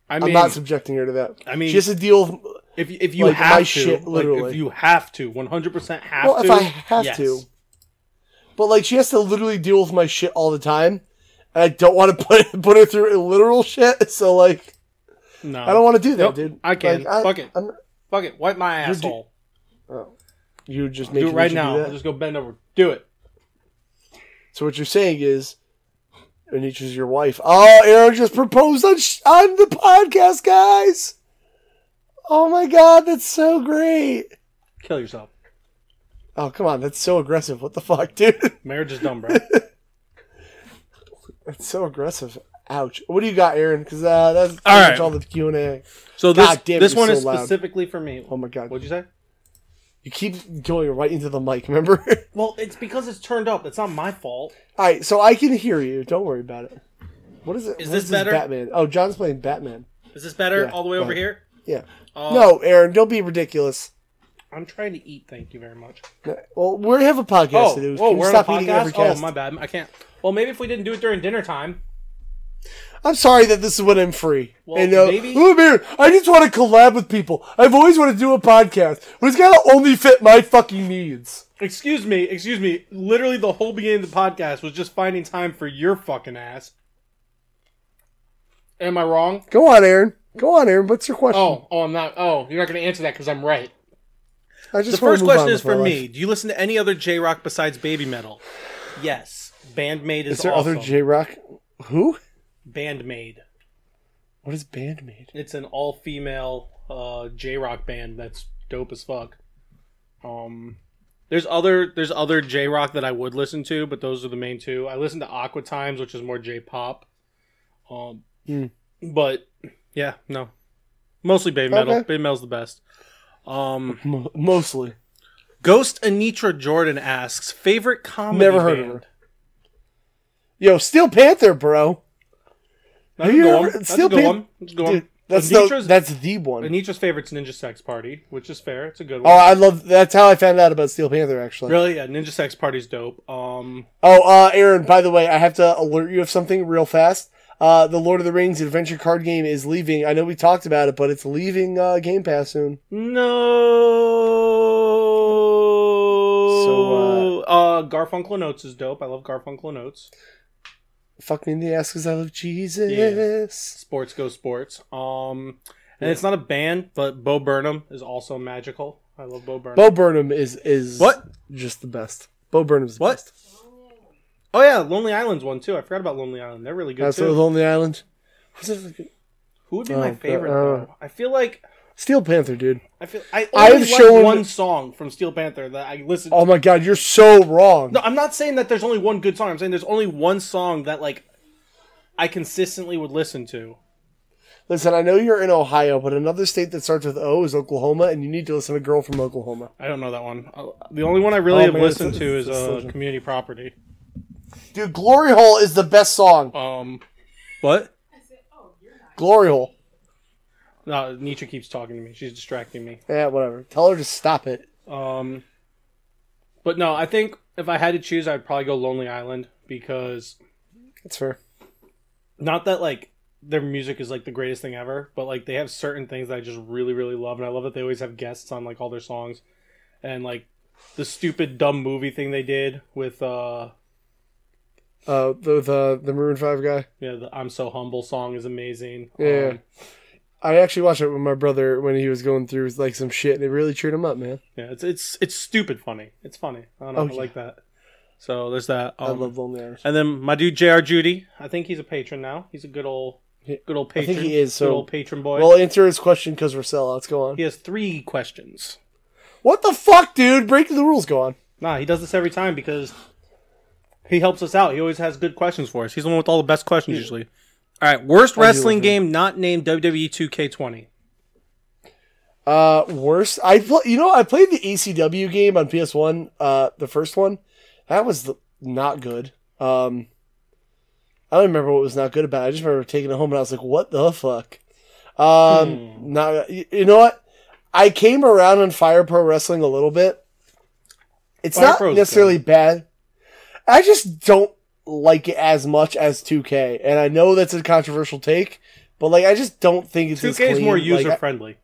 I'm not subjecting her to that. I mean, she has to deal with if you have to, shit, literally. Like, if you have to, 100% have to. Well, if I have to. But, like, she has to literally deal with my shit all the time. And I don't want to put her through literal shit, so, like, no. I don't want to do that, dude. I can. Fuck it. Fuck it. Wipe my asshole. You just do it right now. I'll just go bend over. Do it. So what you're saying is, Anita's your wife. Oh, Aaron just proposed on the podcast, guys. Oh my god, that's so great. Kill yourself. Oh, come on. That's so aggressive. What the fuck, dude? Marriage is dumb, bro. That's so aggressive. Ouch. What do you got, Aaron? Because that's pretty All right. much all the Q&A. So God damn, this you're one so is loud. specifically for me. Oh my god. What'd you say? You keep going right into the mic, remember? Well, it's because it's turned up. It's not my fault. Alright, so I can hear you. Don't worry about it. What is it? Is What this better? Batman. Oh, John's playing Batman. Is this better Yeah, all the way over right. here? Yeah. No, Aaron, don't be ridiculous. I'm trying to eat. Thank you very much. Well, we have a podcast to do. Can you we're stop on a eating every podcast? Oh, cast? my bad. I can't. Well, maybe if we didn't do it during dinner time. I'm sorry that this is when I'm free. Well, and, maybe- oh, man, I just want to collab with people. I've always wanted to do a podcast, but it's got to only fit my fucking needs. Excuse me. Literally, the whole beginning of the podcast was just finding time for your fucking ass. Am I wrong? Go on, Aaron. What's your question? Oh, I'm not. Oh, you're not going to answer that because I'm right. I just The wanna first move on question is with my for life. me. Do you listen to any other J-Rock besides Babymetal? Yes. Bandmade is Is there awesome. other J-Rock? Who? Bandmade. What is Bandmade? It's an all-female J-Rock band that's dope as fuck. There's other J-Rock that I would listen to, but those are the main two. I listen to Aqua Times, which is more J-pop. But yeah, no. Mostly Babymetal. Okay. Babymetal's the best. Mostly. Ghost Anitra Jordan asks, favorite comedy Never heard band? of her. Yo, Steel Panther, bro. That's a Have you good ever- one. That's a Steel good Pan- one. That's a good one. Dude, that's the one. Anitra's favorite's Ninja Sex Party, which is fair. It's a good Oh, one. that's how I found out about Steel Panther, actually. Really? Yeah, Ninja Sex Party's dope. Aaron, by the way, I have to alert you of something real fast. The Lord of the Rings adventure card game is leaving. I know we talked about it, but it's leaving Game Pass soon. No. Garfunkel and Oates is dope. I love Garfunkel and Oates. Fuck me in the ass because I love Jesus. Sports go sports. And it's not a band, but Bo Burnham is also magical. I love Bo Burnham. Bo Burnham is What? just the best. Bo Burnham's the What? best. Oh yeah, Lonely Island's one too. I forgot about Lonely Island. They're really good That's too. Lonely Island. What's it? Who would be my favorite though? I feel like Steel Panther, dude. I I've only like shown- one song from Steel Panther that I listened to. Oh my god, you're so wrong. No, I'm not saying that there's only one good song. I'm saying there's only one song that like I consistently would listen to. Listen, I know you're in Ohio, but another state that starts with O is Oklahoma, and you need to listen to Girl from Oklahoma. I don't know that one. The only one I really have man, listened it's- to it's is Legend. Community Property. Dude, Glory Hole is the best song. What? I said, oh, you're not. Glory Hole. No, Nietzsche keeps talking to me. She's distracting me. Yeah, whatever. Tell her to stop it. But no, I think if I had to choose, I'd probably go Lonely Island because That's fair. not that like their music is like the greatest thing ever, but like they have certain things that I just really, really love, and I love that they always have guests on like all their songs, and like the stupid dumb movie thing they did with The Maroon 5 guy. the I'm So Humble song is amazing. Yeah. I actually watched it with my brother when he was going through like some shit, and it really cheered him up, man. Yeah, it's stupid funny. It's funny. I don't know. Oh, I yeah. like that. So there's that. I love Lonely Island. And then my dude J.R. Judy. I think he's a patron now. He's a good old patron. I think he is. Good So old patron boy. we'll answer his question because we're sellouts. Go on. He has 3 questions. What the fuck, dude? Breaking the rules. Go on. Nah, he does this every time because he helps us out. He always has good questions for us. He's the one with all the best questions usually. All right, worst wrestling love him. game not named WWE 2K20. Worst. I played the ECW game on PS1. The first one. That was not good. I don't remember what was not good about it. I just remember taking it home and I was like, what the fuck? Not, you know what? I came around on Fire Pro Wrestling a little bit. It's Fire not Pro's necessarily bad. I just don't like it as much as 2K. And I know that's a controversial take, but like I just don't think it's 2K as is clean. more Like, user friendly.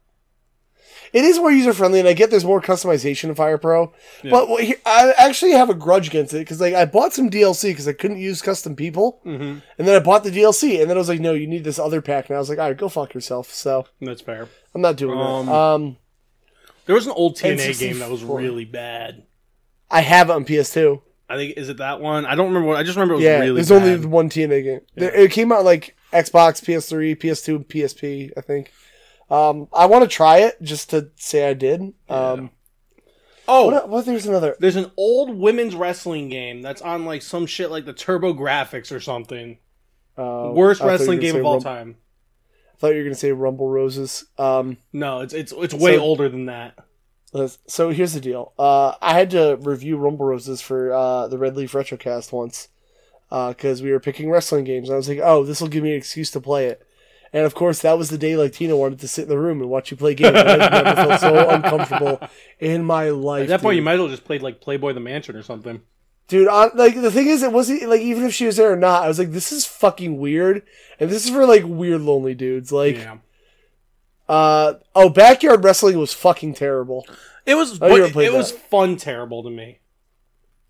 it is more user friendly, and I get there's more customization in Fire Pro. But I actually have a grudge against it because like I bought some DLC because I couldn't use custom people, and then I bought the DLC, and then I was like, no, you need this other pack, and I was like, all right, go fuck yourself. So That's fair. I'm not doing that. There was an old TNA N64. game that was really bad. I have it on PS2. I think is it that one? I don't remember. I just remember it was Yeah, really there's bad. only one TNA game. It came out like Xbox, PS3, PS2, PSP, I think. I want to try it just to say I did. What? There's another. There's an old women's wrestling game that's on like some shit like the TurboGrafx or something. Worst wrestling game of all time. I thought you were gonna say Rumble Roses. No, it's way older than that. So here's the deal. I had to review Rumble Roses for the Red Leaf Retrocast once because we were picking wrestling games. And I was like, oh, this will give me an excuse to play it. And of course, that was the day like Tina wanted to sit in the room and watch you play games. I've never felt so uncomfortable in my life. At that point, you might as well just played like Playboy the Mansion or something. Dude, like the thing is, it wasn't like even if she was there or not, I was like, this is fucking weird, and this is for like weird lonely dudes. Like, Backyard Wrestling was fucking terrible. It was. It was fun terrible to me.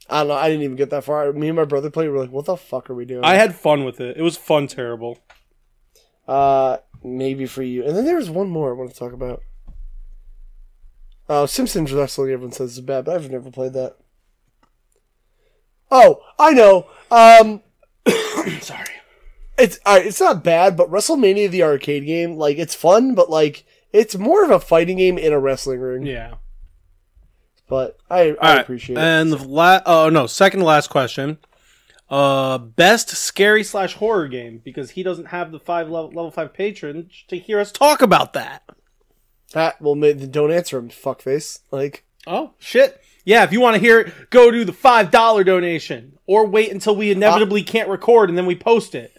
I don't know. I didn't even get that far. Me and my brother played. We're like, what the fuck are we doing? I had fun with it. It was fun terrible. Maybe for you. And then there was one more I want to talk about. Simpsons Wrestling, everyone says is bad, but I've never played that. Oh, I know. Sorry. It's not bad, but WrestleMania, the arcade game, like, it's fun, but, like, it's more of a fighting game in a wrestling ring. Yeah. But I appreciate it. And second to last question. Best scary / horror game, because he doesn't have the level 5 patron to hear us talk about that. Well, don't answer him, fuckface. Like, oh shit, yeah. If you want to hear it, go do the $5 donation, or wait until we inevitably can't record and then we post it.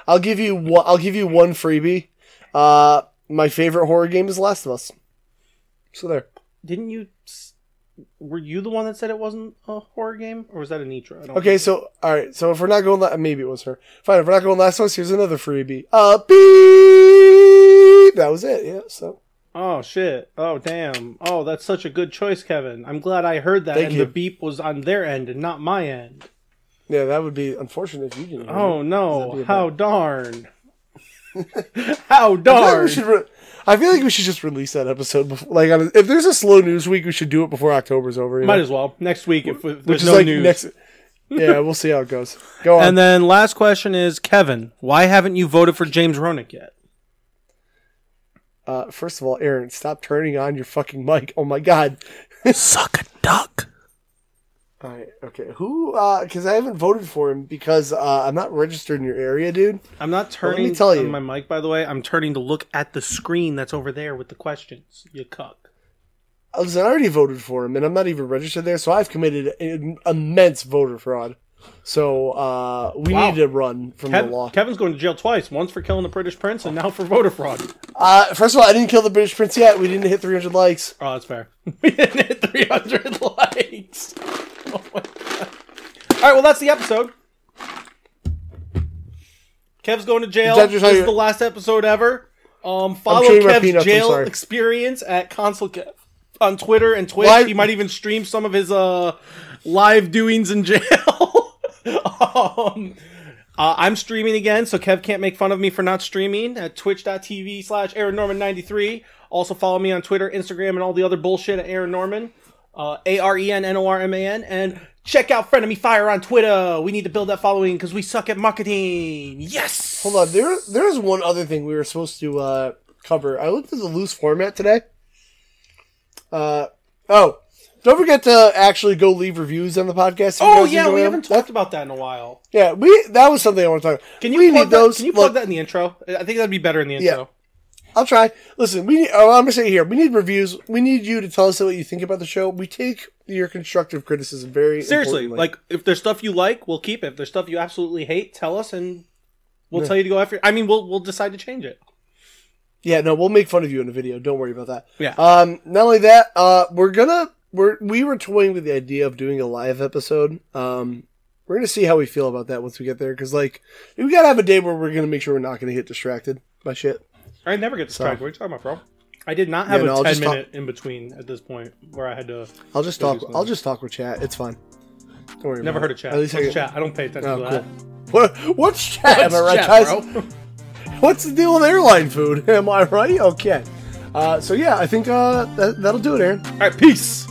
I'll give you one freebie. My favorite horror game is Last of Us. So there. Didn't you? Were you the one that said it wasn't a horror game, or was that a Nitra? Okay, so all right. So if we're not going, maybe it was her. Fine. If we're not going Last of Us, here's another freebie. Beep. That was it. Yeah. So. Oh shit! Oh damn! Oh, that's such a good choice, Kevin. I'm glad I heard that, Thank you. The beep was on their end and not my end. Yeah, that would be unfortunate if you didn't. Oh no! How darn! How darn! I feel like we should just release that episode before, like, if there's a slow news week, we should do it before October's over. Might as well next week if there's no news. Yeah, we'll see how it goes. Go on. And then last question is, Kevin, why haven't you voted for James Ronick yet? First of all, Aaron, stop turning on your fucking mic. Oh my god. Suck a duck. Alright, okay. Who, because I haven't voted for him because I'm not registered in your area, dude. I'm not turning on my mic, by the way. I'm turning to look at the screen that's over there with the questions. You cuck. Listen, I already voted for him, and I'm not even registered there, so I've committed immense voter fraud. So, we need to run from the law. Kevin's going to jail twice. Once for killing the British prince, and now for voter fraud. First of all, I didn't kill the British prince yet. We didn't hit 300 likes. Oh, that's fair. We didn't hit 300 likes. Oh my god. Alright, well, that's the episode. Kev's going to jail. This is the last episode ever. Follow Kev's jail experience at Console Kev on Twitter and Twitch. He might even stream some of his live doings in jail. I'm streaming again, so Kev can't make fun of me for not streaming at twitch.tv/AaronNorman93. Also follow me on Twitter, Instagram, and all the other bullshit at Aaron Norman. ArenNorman, and check out Frenemy Fire on Twitter. We need to build that following because we suck at marketing. Yes! Hold on, there's one other thing we were supposed to cover. I looked at the loose format today. Don't forget to actually go leave reviews on the podcast. Oh yeah, we haven't talked about that in a while. Yeah, that was something I want to talk about. Can you plug that in the intro? I think that'd be better in the intro. Yeah. I'll try. Listen, I'm going to say here, we need reviews. We need you to tell us what you think about the show. We take your constructive criticism very seriously. Importantly. Like, if there's stuff you like, we'll keep it. If there's stuff you absolutely hate, tell us, and we'll tell you to go after it. I mean, we'll decide to change it. Yeah, no, we'll make fun of you in the video. Don't worry about that. Yeah. Not only that, we were toying with the idea of doing a live episode. We're going to see how we feel about that once we get there. Because, like, we got to have a day where we're going to make sure we're not going to get distracted by shit. I never get distracted. What are you talking about, bro? I did not have a 10-minute in between at this point where I had to. I'll just talk with chat. It's fine. Don't worry. Never heard of chat. What's chat? I don't pay attention to that. What's chat? Am I right, guys? Bro? What's the deal with airline food? Am I right? Okay. So yeah, I think that'll do it, Aaron. All right, peace.